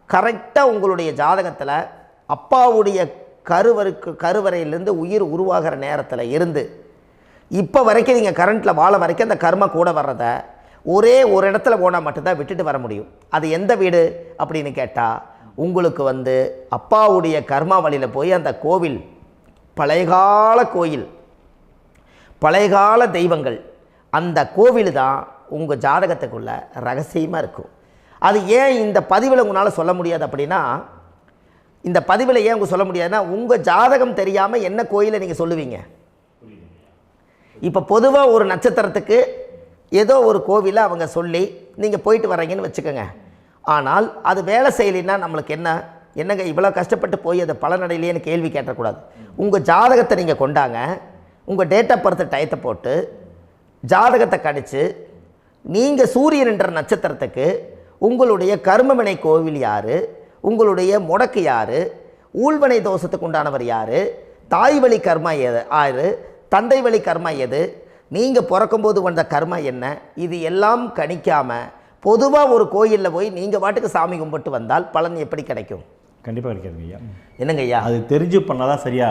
கரெக்டாக உங்களுடைய ஜாதகத்தில் அப்பாவுடைய கருவறையிலேருந்து உயிர் உருவாகிற நேரத்தில் இருந்து இப்போ வரைக்கும் நீங்கள் கரண்ட்டில் வாழ வரைக்கும் அந்த கர்ம கூட வர்றதை ஒரே ஒரு இடத்துல போனால் மட்டும்தான் விட்டுட்டு வர முடியும். அது எந்த வீடு அப்படின்னு கேட்டால் உங்களுக்கு வந்து அப்பாவுடைய கர்மா வழியில் போய் அந்த கோவில் பழையகால கோயில், பழையகால தெய்வங்கள், அந்த கோவில் தான் உங்கள் ஜாதகத்துக்குள்ள ரகசியமாக இருக்கும். அது ஏன் இந்த பதிவில் உங்களால் சொல்ல முடியாது அப்படின்னா, இந்த பதிவில் ஏன் உங்க சொல்ல முடியாதுன்னா உங்கள் ஜாதகம் தெரியாமல் என்ன கோயிலை நீங்கள் சொல்லுவீங்க? இப்போ பொதுவாக ஒரு நட்சத்திரத்துக்கு ஏதோ ஒரு கோவிலை அவங்க சொல்லி நீங்கள் போயிட்டு வர்றீங்கன்னு வச்சுக்கோங்க. ஆனால் அது வேலை செய்யலைன்னா நம்மளுக்கு என்னங்க இவ்வளோ கஷ்டப்பட்டு போய் அதை பலனடையிலேன்னு கேள்வி கேட்டக்கூடாது. உங்கள் ஜாதகத்தை நீங்கள் கொண்டாங்க, உங்கள் டேட் ஆஃப் பர்த் டயத்தை போட்டு ஜாதகத்தை கணிச்சு நீங்கள் சூரியன் என்ற நட்சத்திரத்துக்கு உங்களுடைய கர்மவினை கோவில் யார், உங்களுடைய முடக்கு யார், ஊழ்வனை தோஷத்துக்கு உண்டானவர் யார், தாய் வழி கர்மா யார், தந்தை வழி கர்மா எது, நீங்கள் பிறக்கும்போது வந்த கர்மா என்ன, இது எல்லாம் கணிக்காமல் பொதுவாக ஒரு கோயிலில் போய் நீங்கள் பாட்டுக்கு சாமி கும்பிட்டு வந்தால் பலன் எப்படி கிடைக்கும்? கண்டிப்பாக கிடைக்காதுங்க ஐயா. என்னங்க ஐயா? அது தெரிஞ்சு பண்ணாதான் சரியா?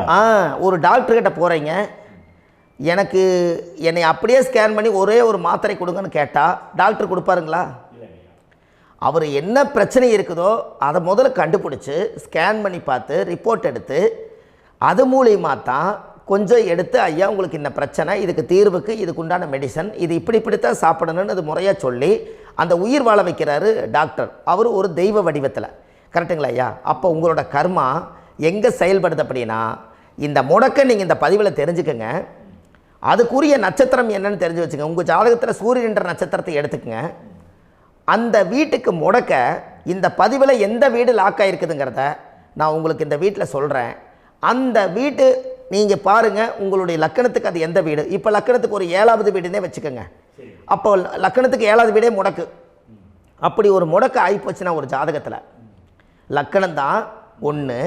ஒரு டாக்டர்கிட்ட போகிறீங்க, என்னை அப்படியே ஸ்கேன் பண்ணி ஒரே ஒரு மாத்திரை கொடுங்கன்னு கேட்டால் டாக்டர் கொடுப்பாருங்களா? அவர் என்ன பிரச்சனை இருக்குதோ அதை முதல்ல கண்டுபிடிச்சி ஸ்கேன் பண்ணி பார்த்து ரிப்போர்ட் எடுத்து அது மூலியமாக தான் கொஞ்சம் எடுத்து ஐயா உங்களுக்கு இந்த பிரச்சனை, இதுக்கு தீர்வுக்கு இதுக்குண்டான மெடிசன், இது இப்படித்தான் சாப்பிடணும்னு அது முறையாக சொல்லி அந்த உயிர் வாழ வைக்கிறாரு டாக்டர். அவர் ஒரு தெய்வ வடிவத்தில். கரெக்டுங்களா ஐயா? அப்போ உங்களோட கர்மா எங்கே செயல்படுது அப்படின்னா இந்த முடக்க நீங்கள் இந்த பதிவில் தெரிஞ்சுக்கங்க. அதுக்குரிய நட்சத்திரம் என்னன்னு தெரிஞ்சு வச்சுங்க. உங்கள் ஜாதகத்தில் சூரியன் என்ற நட்சத்திரத்தை எடுத்துக்கங்க. அந்த வீட்டுக்கு முடக்க இந்த பதிவில் எந்த வீடு லாக் ஆகிருக்குதுங்கிறத நான் உங்களுக்கு இந்த வீட்டில் சொல்கிறேன். அந்த வீட்டு நீங்கள் பாருங்கள், உங்களுடைய லக்கணத்துக்கு அது எந்த வீடு. இப்போ லக்கணத்துக்கு ஒரு 7வது வீடுன்னே வச்சுக்கோங்க. அப்போ லக்கணத்துக்கு 7வது வீடே முடக்கு. அப்படி ஒரு முடக்கு ஆகிப்போச்சுன்னா ஒரு ஜாதகத்தில் லக்கணம் தான் 1,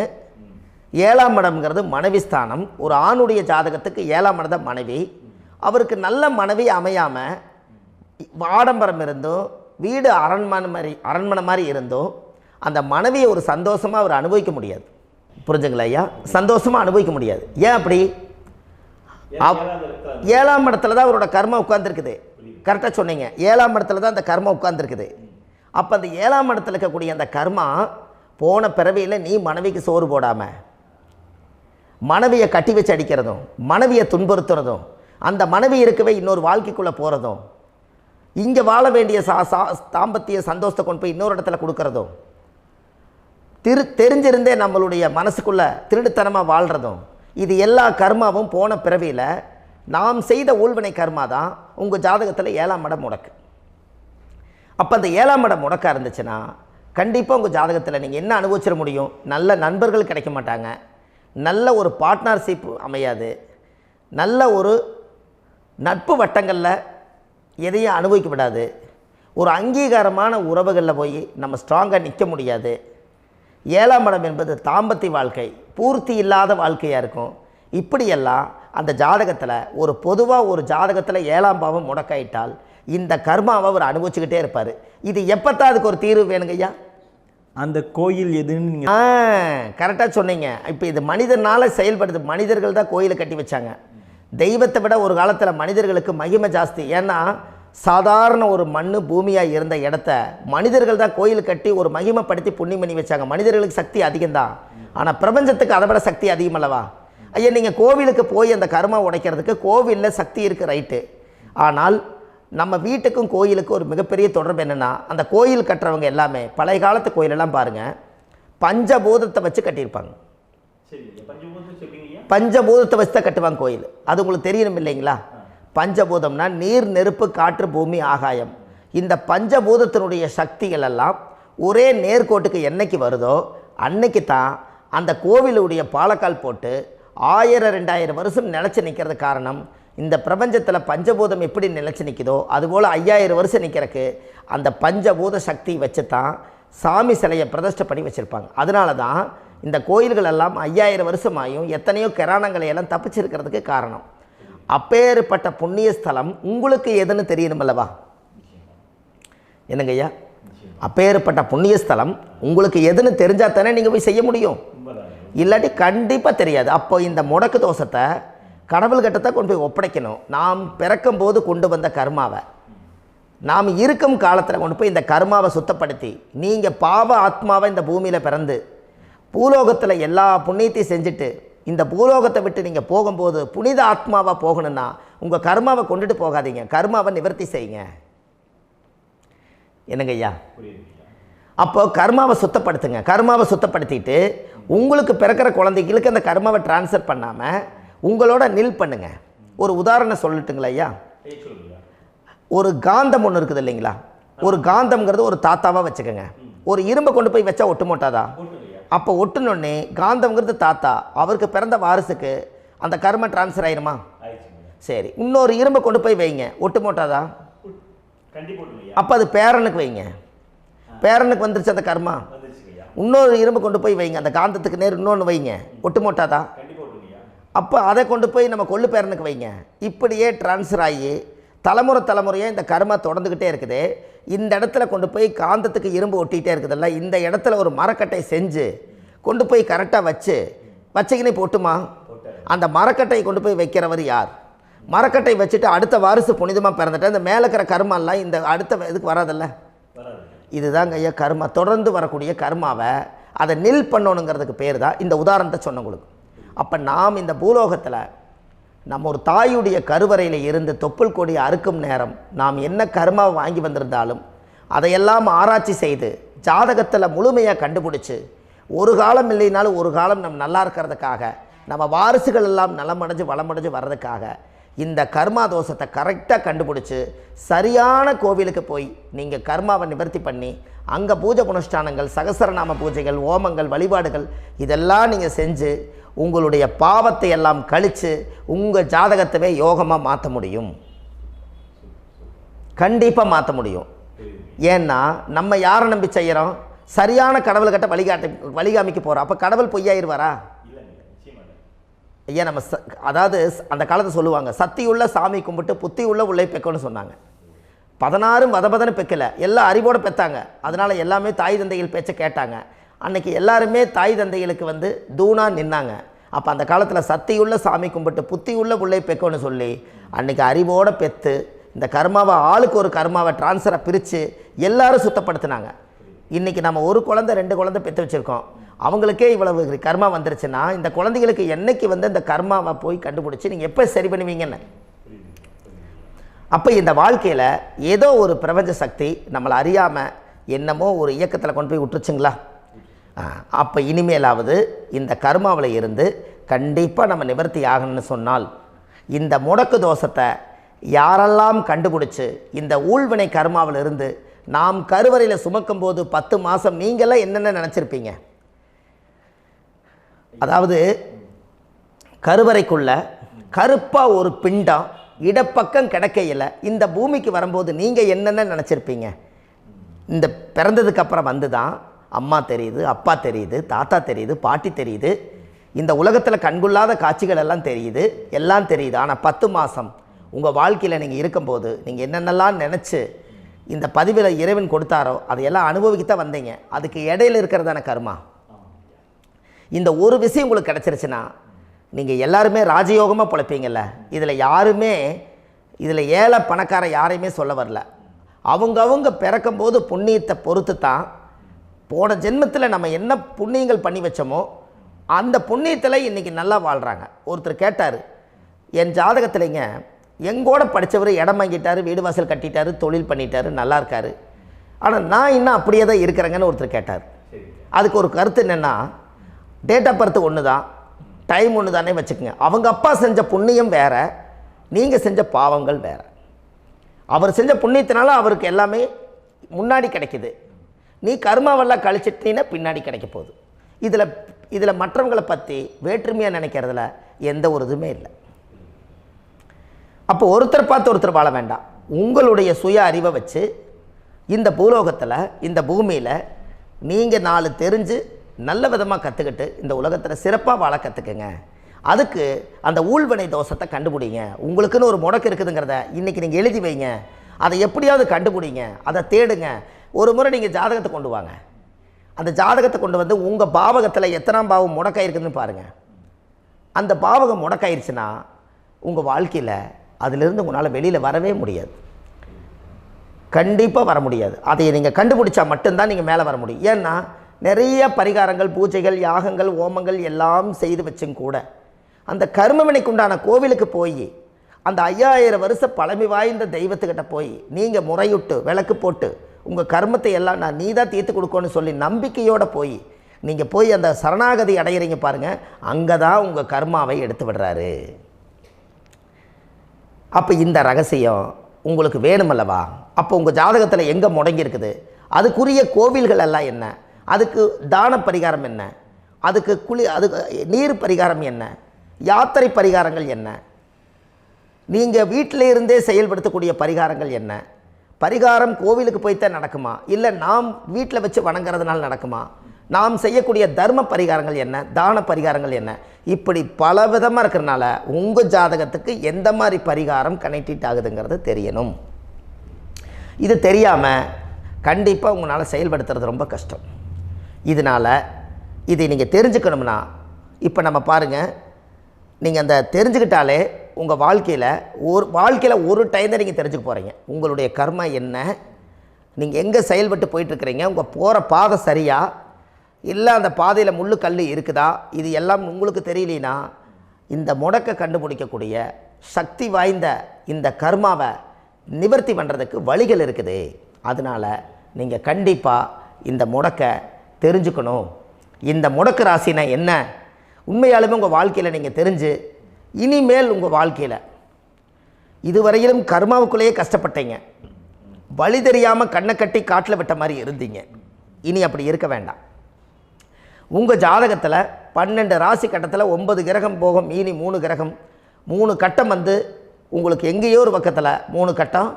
7ஆம் இடம்ங்கிறது மனைவி ஸ்தானம். ஒரு ஆணுடைய ஜாதகத்துக்கு 7ஆம் இடம் தான் மனைவி. அவருக்கு நல்ல மனைவி அமையாமல் ஆடம்பரம் இருந்தும் வீடு அரண்மனை மாதிரி இருந்தும் அந்த மனைவியை ஒரு சந்தோஷமாக அவர் அனுபவிக்க முடியாது. புரிஞ்சுங்களா ஐயா? சந்தோஷமாக அனுபவிக்க முடியாது. ஏன் அப்படி? 7ஆம் இடத்துல தான் அவரோட கர்மா உட்கார்ந்துருக்குது. கரெக்டாக சொன்னீங்க. 7ஆம் இடத்துல தான் அந்த கர்மா உட்கார்ந்துருக்குது. அப்போ அந்த 7ஆம் இடத்துல இருக்கக்கூடிய அந்த கர்மா போன பிறவியில் நீ மனைவிக்கு சோறு போடாமல் மனைவியை கட்டி வச்சு அடிக்கிறதும், மனைவியை துன்புறுத்துறதும், அந்த மனைவி இருக்கவே இன்னொரு வாழ்க்கைக்குள்ளே போகிறதும், இங்கே வாழ வேண்டிய தாம்பத்திய சந்தோஷத்தை கொண்டு போய் இன்னொரு இடத்துல கொடுக்கறதும், தெரிஞ்சிருந்தே நம்மளுடைய மனசுக்குள்ளே திருடுத்தனமாக வாழ்கிறதும், இது எல்லா கர்மாவும் போன பிறவியில் நாம் செய்த ஊழ்வினை கர்மா தான் உங்கள் ஜாதகத்தில் 7ஆம் இடம் முடக்கு. அப்போ அந்த 7ஆம் இடம் முடக்கா இருந்துச்சுன்னா கண்டிப்பாக உங்கள் ஜாதகத்தில் நீங்கள் என்ன அனுபவிச்சிட முடியும்? நல்ல நண்பர்கள் கிடைக்க மாட்டாங்க, நல்ல ஒரு பார்ட்னர்ஷிப் அமையாது, நல்ல ஒரு நட்பு வட்டங்களில் எதையும் அனுபவிக்க விடாது, ஒரு அங்கீகாரமான உறவுகளில் போய் நம்ம ஸ்ட்ராங்காக நிற்க முடியாது. 7ஆம் இடம் என்பது தாம்பத்திய வாழ்க்கை, பூர்த்தி இல்லாத வாழ்க்கையாக இருக்கும். இப்படியெல்லாம் அந்த ஜாதகத்தில் ஒரு பொதுவாக ஒரு ஜாதகத்தில் 7ஆம் பாவம் முடக்காயிட்டால் இந்த கர்மாவை அவர் அனுபவிச்சுக்கிட்டே இருப்பார். இது எப்போத்தான் அதுக்கு ஒரு தீர்வு வேணுங்கய்யா? அந்த கோயில் எதுன்னு நீங்கள் கரெக்டாக சொன்னீங்க. இப்போ இது மனிதனால் செயல்படுது. மனிதர்கள் தான் கோயிலை கட்டி வச்சாங்க. தெய்வத்தை விட ஒரு காலத்தில் மனிதர்களுக்கு மகிமை ஜாஸ்தி. ஏன்னா சாதாரண ஒரு மண் பூமியாக இருந்த இடத்த மனிதர்கள் தான் கோயில் கட்டி ஒரு மகிமைப்படுத்தி புண்ணியம் பண்ணி வச்சாங்க. மனிதர்களுக்கு சக்தி அதிகம்தான், ஆனால் பிரபஞ்சத்துக்கு அதை விட சக்தி அதிகம் அல்லவா? ஐயா, நீங்கள் கோவிலுக்கு போய் அந்த கர்மா உடைக்கிறதுக்கு கோவிலில் சக்தி இருக்குது, ரைட்டு. ஆனால் நம்ம வீட்டுக்கும் கோயிலுக்கும் ஒரு மிகப்பெரிய தொடர்பு என்னென்னா, அந்த கோயில் கட்டுறவங்க எல்லாமே பழைய காலத்து கோயிலெல்லாம் பாருங்கள், பஞ்சபூதத்தை வச்சு கட்டியிருப்பாங்க. பஞ்சபூதத்தை வச்சு தான் கட்டுவாங்க கோயில். அது உங்களுக்கு தெரியணும் இல்லைங்களா? பஞ்சபூதம்னா நீர், நெருப்பு, காற்று, பூமி, ஆகாயம். இந்த பஞ்சபூதத்தினுடைய சக்திகள் எல்லாம் ஒரே நேர்கோட்டுக்கு என்னைக்கு வருதோ அன்னைக்கு தான் அந்த கோவிலுடைய பாலக்கால் போட்டு 1000-2000 வருஷம் நிலச்சி நிற்கிறது. காரணம், இந்த பிரபஞ்சத்தில் பஞ்சபூதம் எப்படி நிலச்சி நிற்குதோ அதுபோல் 5000 வருஷம் நிற்கிறதுக்கு அந்த பஞ்சபூத சக்தி வச்சு தான் சாமி சிலையை பிரதிஷ்டை பண்ணி வச்சுருப்பாங்க. அதனால தான் இந்த கோயில்கள் எல்லாம் 5000 வருஷமாயும் எத்தனையோ கிராணங்களை எல்லாம் தப்பிச்சிருக்கிறதுக்கு காரணம். அப்பேற்பட்ட புண்ணிய ஸ்தலம் உங்களுக்கு எதுன்னு தெரியணும் அல்லவா? என்னங்க ஐயா? அப்பேற்பட்ட புண்ணிய ஸ்தலம் உங்களுக்கு எதுன்னு தெரிஞ்சால் தானே நீங்கள் போய் செய்ய முடியும், இல்லாட்டி கண்டிப்பாக தெரியாது. அப்போ இந்த முடக்கு தோஷத்தை கடவுள்கிட்ட கொண்டு போய் ஒப்படைக்கணும். நாம் பிறக்கும் போது கொண்டு வந்த கர்மாவை நாம் இருக்கும் காலத்தில் கொண்டு போய் இந்த கர்மாவை சுத்தப்படுத்தி, நீங்கள் பாவ ஆத்மாவை இந்த பூமியில் பிறந்து பூலோகத்தில் எல்லா புண்ணியத்தையும் செஞ்சுட்டு இந்த பூலோகத்தை விட்டு நீங்கள் போகும்போது புனித ஆத்மாவாக போகணுன்னா உங்கள் கர்மாவை கொண்டுட்டு போகாதீங்க, கர்மாவை நிவர்த்தி செய்யுங்க. என்னங்க ஐயா? அப்போ கர்மாவை சுத்தப்படுத்துங்க. கர்மாவை சுத்தப்படுத்திட்டு உங்களுக்கு பிறக்கிற குழந்தைகளுக்கு அந்த கர்மாவை டிரான்ஸ்ஃபர் பண்ணாமல் உங்களோட நில் பண்ணுங்க. ஒரு உதாரணம் சொல்லட்டுங்களா ஐயா? ஒரு காந்தம் ஒன்று இருக்குது இல்லைங்களா? ஒரு காந்தம்ங்கிறது ஒரு தாத்தாவாக வச்சுக்கோங்க. ஒரு இரும்பை கொண்டு போய் வச்சா ஒட்டு மோட்டாதா? அப்போ ஒட்டுனோடனே காந்தம்ங்கிறது தாத்தா, அவருக்கு பிறந்த வாரிசுக்கு அந்த கர்ம டிரான்ஸ்ஃபர் ஆயிருமா? சரி, இன்னொரு இரும்பை கொண்டு போய் வைங்க, ஒட்டு மோட்டாதா? அப்போ அது பேரனுக்கு வைங்க, பேரனுக்கு வந்துருச்சு அந்த கர்மா. இன்னொரு இரும்பை கொண்டு போய் வைங்க, அந்த காந்தத்துக்கு நேர் இன்னொன்று வைங்க, ஒட்டு மோட்டாதா? அப்போ அதை கொண்டு போய் நம்ம கொள்ளு பேரனுக்கு வைங்க. இப்படியே டிரான்ஸ்ஃபர் ஆகி தலைமுறையாக இந்த கர்மா தொடர்ந்துக்கிட்டே இருக்குது. இந்த இடத்துல கொண்டு போய் காந்தத்துக்கு இரும்பு ஒட்டிகிட்டே இருக்குதுல்ல, இந்த இடத்துல ஒரு மரக்கட்டை செஞ்சு கொண்டு போய் கரெக்டாக வச்சுக்கினே போட்டுமா? அந்த மரக்கட்டையை கொண்டு போய் வைக்கிறவர் யார்? மரக்கட்டை வச்சுட்டு அடுத்த வாரிசு புனிதமாக பிறந்துட்டு அந்த மேலே இருக்கிற கர்மாலாம் இந்த அடுத்த இதுக்கு வராதில்ல. இதுதாங்க ஐயா கர்மா. தொடர்ந்து வரக்கூடிய கர்மாவை அதை நில் பண்ணணுங்கிறதுக்கு பேர் தான் இந்த உதாரணத்தை சொன்னவங்களுக்கு. அப்போ நாம் இந்த பூலோகத்தில் நம்ம ஒரு தாயுடைய கருவறையில் இருந்து தொப்புள் கொடி அறுக்கும் நேரம் நாம் என்ன கர்மாவை வாங்கி வந்திருந்தாலும் அதையெல்லாம் ஆராய்ச்சி செய்து ஜாதகத்தில் முழுமையாக கண்டுபிடிச்சி ஒரு காலம் இல்லைனாலும் ஒரு காலம் நம்ம நல்லா இருக்கிறதுக்காக, நம்ம வாரிசுகள் எல்லாம் நலமடைஞ்சு வளமடைஞ்சு வர்றதுக்காக இந்த கர்மா தோஷத்தை கரெக்டாக கண்டுபிடிச்சி சரியான கோவிலுக்கு போய் நீங்கள் கர்மாவை நிவர்த்தி பண்ணி அங்கே பூஜை புனஸ்தானங்கள், சகசரநாம பூஜைகள், ஓமங்கள், வழிபாடுகள் இதெல்லாம் நீங்கள் செஞ்சு உங்களுடைய பாவத்தை எல்லாம் கழித்து உங்கள் ஜாதகத்தவே யோகமாக மாற்ற முடியும். கண்டிப்பாக மாற்ற முடியும். ஏன்னா நம்ம யாரை நம்பி செய்கிறோம்? சரியான கடவுள்கிட்ட வழிகாமிக்க போகிறோம். அப்போ கடவுள் பொய்யாயிருவாரா? ஐயா, நம்ம அதாவது அந்த காலத்தை சொல்லுவாங்க, சத்தியுள்ள சாமி கும்பிட்டு புத்தி உள்ள உள்ளே பெக்கணும்னு சொன்னாங்க. 16 வதபதன்னு பெக்கலை, எல்லாம் அறிவோடு பெற்றாங்க. அதனால் எல்லாமே தாய் தந்தைகள் பேச்சை கேட்டாங்க. அன்றைக்கி எல்லாருமே தாய் தந்தைகளுக்கு தூணாக நின்னாங்க. அப்போ அந்த காலத்தில் சத்தியுள்ள சாமி கும்பிட்டு புத்தி உள்ள உள்ளே பெக்கணும்னு சொல்லி அன்றைக்கி அறிவோடு பெற்று இந்த கர்மாவை ஆளுக்கு ஒரு கர்மாவை டிரான்ஸ்ஃபரை பிரித்து எல்லாரும் சுத்தப்படுத்தினாங்க. இன்றைக்கி நம்ம ஒரு குழந்தை 2 குழந்தை பெற்று வச்சுருக்கோம். அவங்களுக்கே இவ்வளவு கர்மா வந்துருச்சுன்னா இந்த குழந்தைகளுக்கு என்னைக்கு இந்த கர்மாவை போய் கண்டுபிடிச்சி நீங்கள் எப்போ சரி பண்ணுவீங்கன்னு. அப்போ இந்த வாழ்க்கையில் ஏதோ ஒரு பிரபஞ்ச சக்தி நம்மளை அறியாமல் என்னமோ ஒரு இயக்கத்தில் கொண்டு போய் விட்டுருச்சுங்களா? அப்போ இனிமேலாவது இந்த கர்மாவில் இருந்து கண்டிப்பாக நம்ம நிவர்த்தி ஆகணும்னு சொன்னால் இந்த முடக்கு தோஷத்தை யாரெல்லாம் கண்டுபிடிச்சி இந்த ஊழ்வினை கர்மாவில் இருந்து நாம் கருவறையில் சுமக்கும் போது 10 மாதம் நீங்களாம் என்னென்ன நினச்சிருப்பீங்க? அதாவது கருவறைக்குள்ள கருப்பாக ஒரு பிண்டம் இடப்பக்கம் கிடக்கையில் இந்த பூமிக்கு வரும்போது நீங்கள் என்னென்ன நினச்சிருப்பீங்க? இந்த பிறந்ததுக்கு அப்புறம் வந்து தான் அம்மா தெரியுது, அப்பா தெரியுது, தாத்தா தெரியுது, பாட்டி தெரியுது, இந்த உலகத்தில் கண்கொள்ளாத காட்சிகள் எல்லாம் தெரியுது, எல்லாம் தெரியுது. ஆனால் 10 மாதம் உங்கள் வாழ்க்கையில் நீங்கள் இருக்கும்போது நீங்கள் என்னென்னலாம் நினச்சி இந்த பதிவில் இறைவன் கொடுத்தாரோ அதையெல்லாம் அனுபவிக்கத்தான் வந்தீங்க. அதுக்கு இடையில இருக்கிறதான கர்மா. இந்த ஒரு விஷயம் உங்களுக்கு கிடச்சிருச்சுன்னா நீங்கள் எல்லாருமே ராஜயோகமாக பிழைப்பீங்கள்ல. இதில் ஏழை பணக்கார யாரையுமே சொல்ல வரல. அவங்க பிறக்கும்போது புண்ணியத்தை பொறுத்து தான் போன ஜென்மத்தில் நம்ம என்ன புண்ணியங்கள் பண்ணி வச்சோமோ அந்த புண்ணியத்தில் இன்றைக்கி நல்லா வாழ்கிறாங்க. ஒருத்தர் கேட்டார், என் ஜாதகத்தில்ங்க எங்கூட படித்தவர் இடம் வாங்கிட்டார், வீடு வாசல் கட்டிட்டார், தொழில் பண்ணிட்டார், நல்லா இருக்கார், ஆனால் நான் இன்னும் அப்படியே தான் இருக்கிறேங்கன்னு ஒருத்தர் கேட்டார். அதுக்கு ஒரு கருத்து என்னென்னா, டேட் ஆஃப் பர்த் ஒன்று தான், டைம் ஒன்று தானே வச்சுக்கோங்க. அவங்க அப்பா செஞ்ச புண்ணியம் வேறு, நீங்கள் செஞ்ச பாவங்கள் வேறு. அவர் செஞ்ச புண்ணியத்தினால அவருக்கு எல்லாமே முன்னாடி கிடைக்கிது. நீ கர்மாவெல்லாம் கழிச்சிட்டினா பின்னாடி கிடைக்க போகுது. இதில் மற்றவங்களை பற்றி வேற்றுமையாக நினைக்கிறதுல எந்த ஒரு இதுவுமே இல்லை. அப்போ ஒருத்தர் பார்த்து ஒருத்தர் வாழ வேண்டாம். உங்களுடைய சுய அறிவை வச்சு இந்த பூலோகத்தில் இந்த பூமியில் நீங்கள் 4 தெரிஞ்சு நல்ல விதமாக கற்றுக்கிட்டு இந்த உலகத்தில் சிறப்பாக வாழ கற்றுக்குங்க. அதுக்கு அந்த ஊழ்வினை தோஷத்தை கண்டுபிடிங்க. உங்களுக்குன்னு ஒரு முடக்கு இருக்குதுங்கிறத இன்றைக்கி நீங்கள் எழுதி வைங்க. அதை எப்படியாவது கண்டுபிடிங்க, அதை தேடுங்க. ஒரு முறை நீங்கள் ஜாதகத்தை கொண்டு வாங்க. அந்த ஜாதகத்தை கொண்டு வந்து உங்கள் பாவகத்தில் எத்தனாம் பாவம் முடக்காயிருக்குதுன்னு பாருங்கள். அந்த பாவகம் முடக்காயிருச்சுன்னா உங்கள் வாழ்க்கையில் அதிலிருந்து உங்களால் வெளியில் வரவே முடியாது. கண்டிப்பாக வர முடியாது. அதை நீங்கள் கண்டுபிடிச்சா மட்டும்தான் நீங்கள் மேலே வர முடியும். ஏன்னா நிறைய பரிகாரங்கள், பூஜைகள், யாகங்கள், ஓமங்கள் எல்லாம் செய்து வச்சும் கூட அந்த கர்மவினைக்கு உண்டான கோவிலுக்கு போய் அந்த 5000 வருஷ பழமை வாய்ந்த தெய்வத்துக்கிட்ட போய் நீங்கள் முறையிட்டு விளக்கு போட்டு உங்கள் கர்மத்தை எல்லாம் நான் நீ தான் தீர்த்து கொடுக்கணும்னு சொல்லி நம்பிக்கையோடு நீங்கள் போய் அந்த சரணாகதி அடையிறீங்க பாருங்கள், அங்கே தான் உங்கள் கர்மாவை எடுத்து விடுறாரு. அப்போ இந்த ரகசியம் உங்களுக்கு வேணுமல்லவா? அப்போ உங்கள் ஜாதகத்தில் எங்கே முடங்கி அதுக்குரிய கோவில்கள் எல்லாம் என்ன, அதுக்கு தான பரிகாரம் என்ன, அதுக்கு நீர் பரிகாரம் என்ன, யாத்திரை பரிகாரங்கள் என்ன, நீங்கள் வீட்டில் இருந்தே செயல்படுத்தக்கூடிய பரிகாரங்கள் என்ன, பரிகாரம் கோவிலுக்கு போய்த்தான் நடக்குமா, இல்லை நாம் வீட்டில் வச்சு வணங்குறதுனால நடக்குமா, நாம் செய்யக்கூடிய தர்ம பரிகாரங்கள் என்ன, தான பரிகாரங்கள் என்ன, இப்படி பல விதமாக இருக்கிறனால உங்கள் ஜாதகத்துக்கு எந்த மாதிரி பரிகாரம் கனெக்ட் ஆகுதுங்கிறது தெரியணும். இது தெரியாமல் கண்டிப்பாக உங்களால் செயல்படுத்துறது ரொம்ப கஷ்டம். இதனால் இதை நீங்கள் தெரிஞ்சுக்கணும்னா இப்போ நம்ம பாருங்கள், நீங்கள் அந்த தெரிஞ்சுக்கிட்டாலே உங்கள் வாழ்க்கையில் ஒரு டைம் தான் நீங்கள் தெரிஞ்சுக்க போகிறீங்க. உங்களுடைய கர்மா என்ன, நீங்கள் எங்கே செயல்பட்டு போயிட்டுருக்கிறீங்க, உங்கள் போகிற பாதை சரியா இல்லை அந்த பாதையில் முள்ளு கல் இருக்குதா, இது எல்லாம் உங்களுக்கு தெரியலனா இந்த முடக்கை கண்டுபிடிக்கக்கூடிய சக்தி வாய்ந்த இந்த கர்மாவை நிவர்த்தி பண்ணுறதுக்கு வழிகள் இருக்குது. அதனால் நீங்கள் கண்டிப்பாக இந்த முடக்கை தெரிஞ்சுக்கணும். இந்த முடக்கு ராசினா என்ன உண்மையாலுமே உங்கள் வாழ்க்கையில் நீங்கள் தெரிஞ்சு இனிமேல் உங்கள் வாழ்க்கையில் இதுவரையிலும் கர்மாவுக்குள்ளேயே கஷ்டப்பட்டீங்க, வழி தெரியாமல் கண்ணை கட்டி காட்டில் விட்ட மாதிரி இருந்தீங்க. இனி அப்படி இருக்க வேண்டாம். உங்கள் ஜாதகத்தில் 12 ராசி கட்டத்தில் 9 கிரகம் போகும், மீனி 3 கிரகம், 3 கட்டம் உங்களுக்கு எங்கேயோ ஒரு பக்கத்தில் 3 கட்டம்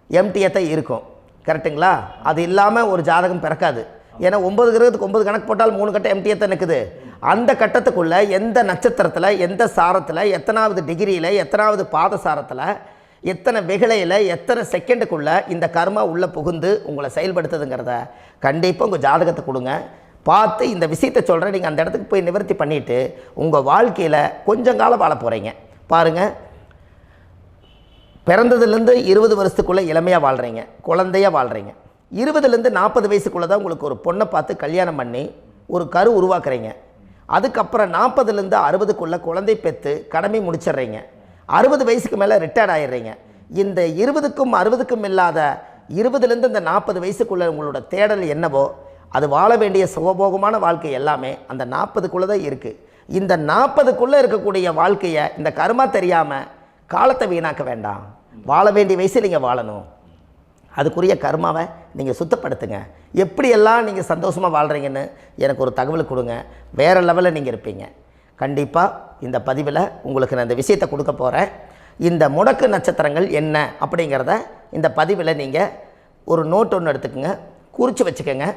எம்டியாக தான் இருக்கும். கரெக்டுங்களா? அது இல்லாமல் ஒரு ஜாதகம் பிறக்காது. ஏன்னா 9 கிரகத்துக்கு 9 கணக்கு போட்டால் 3 கட்டம் எம்டியாக தான் நிற்குது. அந்த கட்டத்துக்குள்ளே எந்த நட்சத்திரத்தில், எந்த சாரத்தில், எத்தனாவது டிகிரியில், எத்தனாவது பாதசாரத்தில், எத்தனை வெகுளையில், எத்தனை செகண்டுக்குள்ளே இந்த கர்மா உள்ளே புகுந்து உங்களை செயல்படுத்துதுங்கிறத கண்டிப்பாக உங்கள் ஜாதகத்தை கொடுங்க. பார்த்து இந்த விஷயத்தை சொல்கிறேன், நீங்கள் அந்த இடத்துக்கு போய் நிவர்த்தி பண்ணிவிட்டு உங்கள் வாழ்க்கையில் கொஞ்சம் காலம் வாழ போகிறீங்க. பாருங்கள், பிறந்ததுலேருந்து 20 வருஷத்துக்குள்ளே இளமையாக வாழ்கிறீங்க, குழந்தையாக வாழ்கிறீங்க. 20லேருந்து 40 வயசுக்குள்ளே தான் உங்களுக்கு ஒரு பொண்ணை பார்த்து கல்யாணம் பண்ணி ஒரு கரு உருவாக்குறீங்க. அதுக்கப்புறம் 40லேருந்து 60க்குள்ளே குழந்தை பெற்று கடமை முடிச்சிடுறீங்க. 60 வயசுக்கு மேலே ரிட்டையர்ட் ஆகிடுறீங்க. இந்த 20க்கும் 60க்கும் இல்லாத 20லேருந்து இந்த 40 வயசுக்குள்ளே உங்களோட தேடல் என்னவோ அது வாழ வேண்டிய சுகபோகமான வாழ்க்கை எல்லாமே அந்த 40க்குள்ளே தான் இருக்குது. இந்த 40க்குள்ளே இருக்கக்கூடிய வாழ்க்கையை இந்த கர்மா தெரியாமல் காலத்தை வீணாக்க வேண்டாம். வாழ வேண்டிய வயசில் நீங்கள் வாழணும். அதுக்குரிய கர்மாவை நீங்கள் சுத்தப்படுத்துங்க. எப்படியெல்லாம் நீங்கள் சந்தோஷமாக வாழ்கிறீங்கன்னு எனக்கு ஒரு தகவல் கொடுங்க. வேறு லெவலில் நீங்கள் இருப்பீங்க. கண்டிப்பாக இந்த பதிவில் உங்களுக்கு நான் இந்த விஷயத்தை கொடுக்க போகிறேன். இந்த முடக்கு நட்சத்திரங்கள் என்ன அப்படிங்கிறத இந்த பதிவில் நீங்கள் ஒரு நோட் ஒன்று எடுத்துக்கோங்க, குறித்து வச்சுக்கோங்க.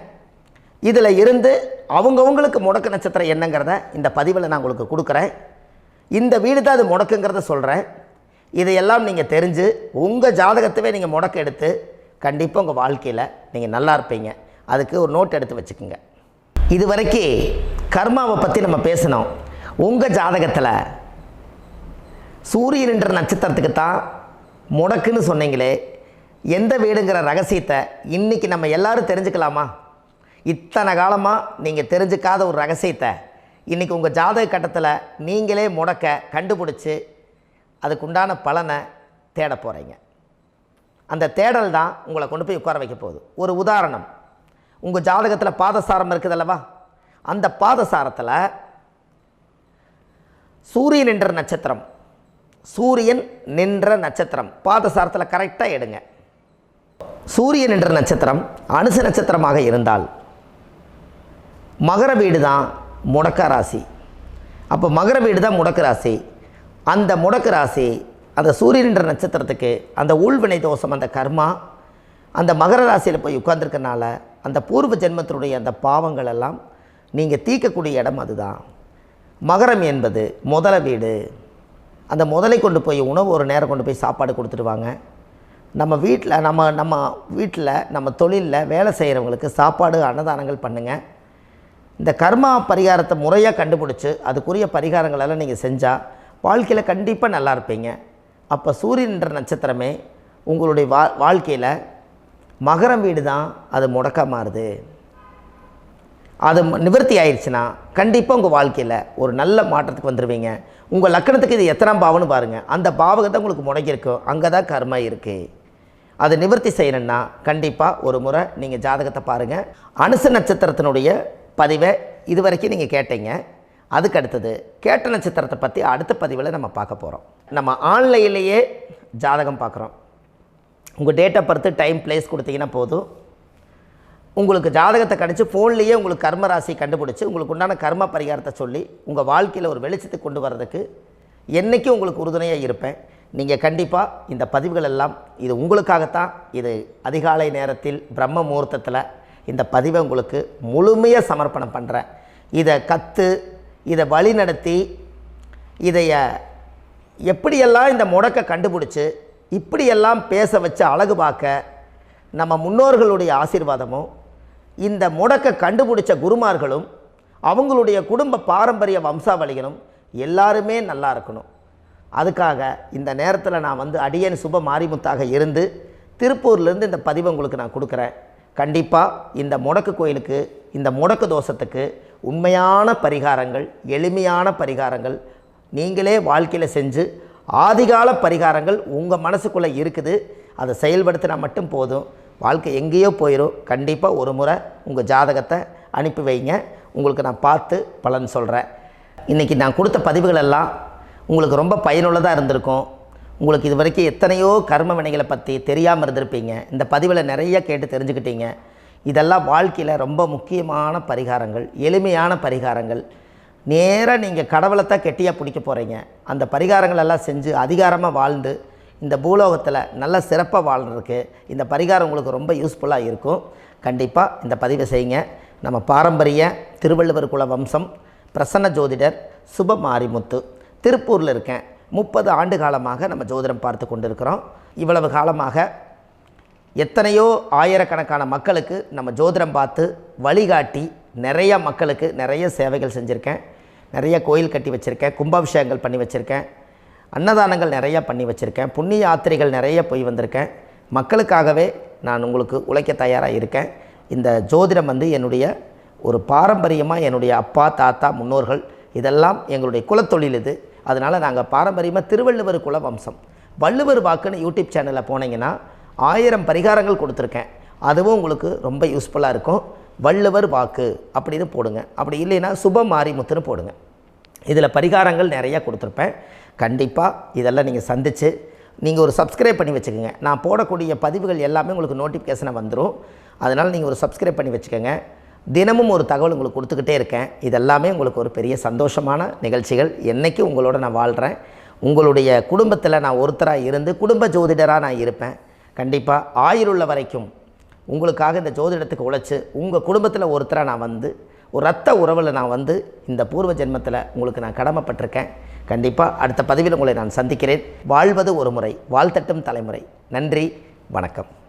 இதில் இருந்து அவங்கவுங்களுக்கு முடக்கு நட்சத்திரம் என்னங்கிறத இந்த பதிவில் நான் உங்களுக்கு கொடுக்குறேன். இந்த வீடு தான் அது முடக்குங்கிறத சொல்கிறேன். இதையெல்லாம் நீங்கள் தெரிஞ்சு உங்கள் ஜாதகத்தவே நீங்கள் முடக்கு எடுத்து கண்டிப்பாக உங்கள் வாழ்க்கையில் நீங்கள் நல்லா இருப்பீங்க. அதுக்கு ஒரு நோட் எடுத்து வச்சுக்கோங்க. இது வரைக்கும் கர்மாவை பற்றி நம்ம பேசினோம். உங்கள் ஜாதகத்தில் சூரியன் என்ற நட்சத்திரத்துக்கு தான் முடக்குன்னு சொன்னீங்களே, எந்த வீடுங்கிற ரகசியத்தை இன்றைக்கி நம்ம எல்லோரும் தெரிஞ்சுக்கலாமா? இத்தனை காலமாக நீங்கள் தெரிஞ்சுக்காத ஒரு ரகசியத்தை இன்றைக்கி உங்கள் ஜாதக கட்டத்தில் நீங்களே முடக்க கண்டுபிடிச்சி அதுக்குண்டான பலனை தேட போகிறீங்க. அந்த தேடல் தான் உங்களை கொண்டு போய் உட்கார வைக்க போகுது. ஒரு உதாரணம், உங்கள் ஜாதகத்தில் பாதசாரம் இருக்குது அல்லவா? அந்த பாதசாரத்தில் சூரியன் என்ற நட்சத்திரம், சூரியன் நின்ற நட்சத்திரம் பாதசாரத்தில் கரெக்டாக எடுங்க. சூரியன் என்ற நட்சத்திரம் அனுச நட்சத்திரமாக இருந்தால் மகர வீடு தான் முடக்க ராசி. அப்போ மகர வீடு தான் முடக்கு ராசி. அந்த முடக்கு ராசி அந்த சூரியன் என்ற நட்சத்திரத்துக்கு அந்த ஊழ்வினை தோஷம், அந்த கர்மா அந்த மகர ராசியில் போய் உட்கார்ந்துருக்கனால அந்த பூர்வ ஜென்மத்தினுடைய அந்த பாவங்கள் எல்லாம் நீங்கள் தீர்க்கக்கூடிய இடம் அதுதான். மகரம் என்பது முதல வீடு. அந்த முதலை கொண்டு போய் உணவு ஒரு நேரம் கொண்டு போய் சாப்பாடு கொடுத்துடுவாங்க. நம்ம வீட்டில் நம்ம தொழிலில் வேலை செய்கிறவங்களுக்கு சாப்பாடு அன்னதானங்கள் பண்ணுங்கள். இந்த கர்மா பரிகாரத்தை முறையாக கண்டுபிடிச்சி அதுக்குரிய பரிகாரங்களெல்லாம் நீங்கள் செஞ்சால் வாழ்க்கையில் கண்டிப்பாக நல்லா இருப்பீங்க. அப்போ சூரியன் என்ற நட்சத்திரமே உங்களுடைய வாழ்க்கையில் மகரம் வீடு தான் அது முடக்க மாறுது. அது நிவர்த்தி ஆயிடுச்சுன்னா கண்டிப்பாக உங்கள் வாழ்க்கையில் ஒரு நல்ல மாற்றத்துக்கு வந்துடுவீங்க. உங்கள் லக்கணத்துக்கு இது எத்தனாம் பாவம்னு பாருங்கள். அந்த பாவகத்தை உங்களுக்கு முடங்கியிருக்கும், அங்கே தான் கர்மா இருக்குது. அதை நிவர்த்தி செய்யணுன்னா கண்டிப்பாக ஒரு முறை நீங்கள் ஜாதகத்தை பாருங்கள். அனுச நட்சத்திரத்தினுடைய பதிவை இது வரைக்கும் நீங்கள் கேட்டீங்க. அதுக்கு அடுத்தது கேட்ட நட்சத்திரத்தை பற்றி அடுத்த பதிவில் நம்ம பார்க்க போகிறோம். நம்ம ஆன்லைன்லேயே ஜாதகம் பார்க்குறோம். உங்கள் date of birth, time, place கொடுத்தீங்கன்னா போதும். உங்களுக்கு ஜாதகத்தை கணிச்சு ஃபோன்லேயே உங்களுக்கு கர்ம ராசி கண்டுபிடிச்சி உங்களுக்கு உண்டான கர்ம பரிகாரத்தை சொல்லி உங்கள் வாழ்க்கையில் ஒரு வெளிச்சத்தை கொண்டு வர்றதுக்கு என்றைக்கும் உங்களுக்கு உறுதுணையாக இருப்பேன். நீங்கள் கண்டிப்பாக இந்த பதிவுகள் எல்லாம் இது உங்களுக்காகத்தான். இது அதிகாலை நேரத்தில் பிரம்ம முகூர்த்தத்தில் இந்த பதிவை உங்களுக்கு முழுமையாக சமர்ப்பணம் பண்ணுறேன். இதை இதை வழி நடத்தி இதைய எப்படியெல்லாம் இந்த முடக்க கண்டுபிடிச்சி இப்படியெல்லாம் பேச வச்சு அழகு பார்க்க நம்ம முன்னோர்களுடைய ஆசீர்வாதமும் இந்த முடக்க கண்டுபிடிச்ச குருமார்களும் அவங்களுடைய குடும்ப பாரம்பரிய வம்சாவளிகளும் எல்லாருமே நல்லா இருக்கணும். அதுக்காக இந்த நேரத்தில் நான் வந்து அடியேன் சுப மாரிமுத்தாக இருந்து திருப்பூர்லேருந்து இந்த பதிவை உங்களுக்கு நான் கொடுக்குறேன். கண்டிப்பாக இந்த முடக்கு கோயிலுக்கு, இந்த முடக்கு தோஷத்துக்கு உண்மையான பரிகாரங்கள், எளிமையான பரிகாரங்கள் நீங்களே வாழ்க்கையில் செஞ்சு ஆதிகால பரிகாரங்கள் உங்கள் மனசுக்குள்ளே இருக்குது. அதை செயல்படுத்தினா மட்டும் போதும், வாழ்க்கை எங்கேயோ போயிடும். கண்டிப்பாக ஒரு முறை உங்கள் ஜாதகத்தை அனுப்பி வைங்க, உங்களுக்கு நான் பார்த்து பலன் சொல்கிறேன். இன்றைக்கி நான் கொடுத்த பதிவுகள் எல்லாம் உங்களுக்கு ரொம்ப பயனுள்ளதாக இருந்திருக்கும். உங்களுக்கு இது வரைக்கும் எத்தனையோ கர்ம வினைகளை பற்றி தெரியாமல் இருந்திருப்பீங்க. இந்த பதிவில் நிறைய கேட்டு தெரிஞ்சுக்கிட்டீங்க. இதெல்லாம் வாழ்க்கையில் ரொம்ப முக்கியமான பரிகாரங்கள், எளிமையான பரிகாரங்கள். நேராக நீங்கள் கடவுளைத்தான் கெட்டியாக பிடிக்க போகிறீங்க. அந்த பரிகாரங்கள் எல்லாம் செஞ்சு அதிகாரமாக வாழ்ந்து இந்த பூலோகத்தில் நல்ல சிறப்பாக வாழ்கிறதுக்கு இந்த பரிகாரம் உங்களுக்கு ரொம்ப யூஸ்ஃபுல்லாக இருக்கும். கண்டிப்பாக இந்த பதிவை செய்யுங்க. நம்ம பாரம்பரிய திருவள்ளுவர் குல வம்சம், பிரசன்ன ஜோதிடர் சுப மாரிமுத்து, திருப்பூரில் இருக்கேன். 30 ஆண்டு காலமாக நம்ம ஜோதிடம் பார்த்து கொண்டிருக்கிறோம். இவ்வளவு காலமாக எத்தனையோ ஆயிரக்கணக்கான மக்களுக்கு நம்ம ஜோதிடம் பார்த்து வழிகாட்டி நிறைய மக்களுக்கு நிறைய சேவைகள் செஞ்சுருக்கேன். நிறைய கோயில் கட்டி வச்சுருக்கேன், கும்பாபிஷேகங்கள் பண்ணி வச்சுருக்கேன், அன்னதானங்கள் நிறையா பண்ணி வச்சுருக்கேன், புண்ணிய யாத்திரைகள் நிறைய போய் வந்திருக்கேன். மக்களுக்காகவே நான் உங்களுக்கு உழைக்க தயாராக இருக்கேன். இந்த ஜோதிடம் வந்து என்னுடைய ஒரு பாரம்பரியமாக, என்னுடைய அப்பா தாத்தா முன்னோர்கள் இதெல்லாம் எங்களுடைய குலத்தொழில் இது. அதனால் நாங்கள் பாரம்பரியமாக திருவள்ளுவர் குல வம்சம். வள்ளுவர் வாக்குன்னு யூடியூப் சேனலில் போனீங்கன்னா 1000 பரிகாரங்கள் கொடுத்துருக்கேன். அதுவும் உங்களுக்கு ரொம்ப யூஸ்ஃபுல்லாக இருக்கும். வள்ளுவர் வாக்கு அப்படின்னு போடுங்க, அப்படி இல்லைன்னா சுப மாரிமுத்துன்னு போடுங்க. இதில் பரிகாரங்கள் நிறையா கொடுத்துருப்பேன். கண்டிப்பாக இதெல்லாம் நீங்கள் சந்தித்து நீங்கள் ஒரு சப்ஸ்கிரைப் பண்ணி வச்சுக்கோங்க. நான் போடக்கூடிய பதிவுகள் எல்லாமே உங்களுக்கு நோட்டிஃபிகேஷனாக வந்துடும். அதனால் நீங்கள் ஒரு சப்ஸ்கிரைப் பண்ணி வச்சுக்கோங்க. தினமும் ஒரு தகவல் உங்களுக்கு கொடுத்துக்கிட்டே இருக்கேன். இதெல்லாமே உங்களுக்கு ஒரு பெரிய சந்தோஷமான நிகழ்ச்சிகள். என்றைக்கும் உங்களோட நான் வாழ்கிறேன். உங்களுடைய குடும்பத்தில் நான் ஒருத்தராக இருந்து குடும்ப ஜோதிடராக நான் இருப்பேன். கண்டிப்பாக ஆயுளுள்ள வரைக்கும் உங்களுக்காக இந்த ஜோதிடத்துக்கு உழைச்சி உங்கள் குடும்பத்தில் ஒருத்தராக நான் வந்து ஒரு ரத்த உறவில் நான் வந்து இந்த பூர்வ ஜென்மத்தில் உங்களுக்கு நான் கடமைப்பட்டிருக்கேன். கண்டிப்பாக அடுத்த பதிவில் உங்களை நான் சந்திக்கிறேன். வாழ்வது ஒரு முறை, வாழ்த்தட்டும் தலைமுறை. நன்றி, வணக்கம்.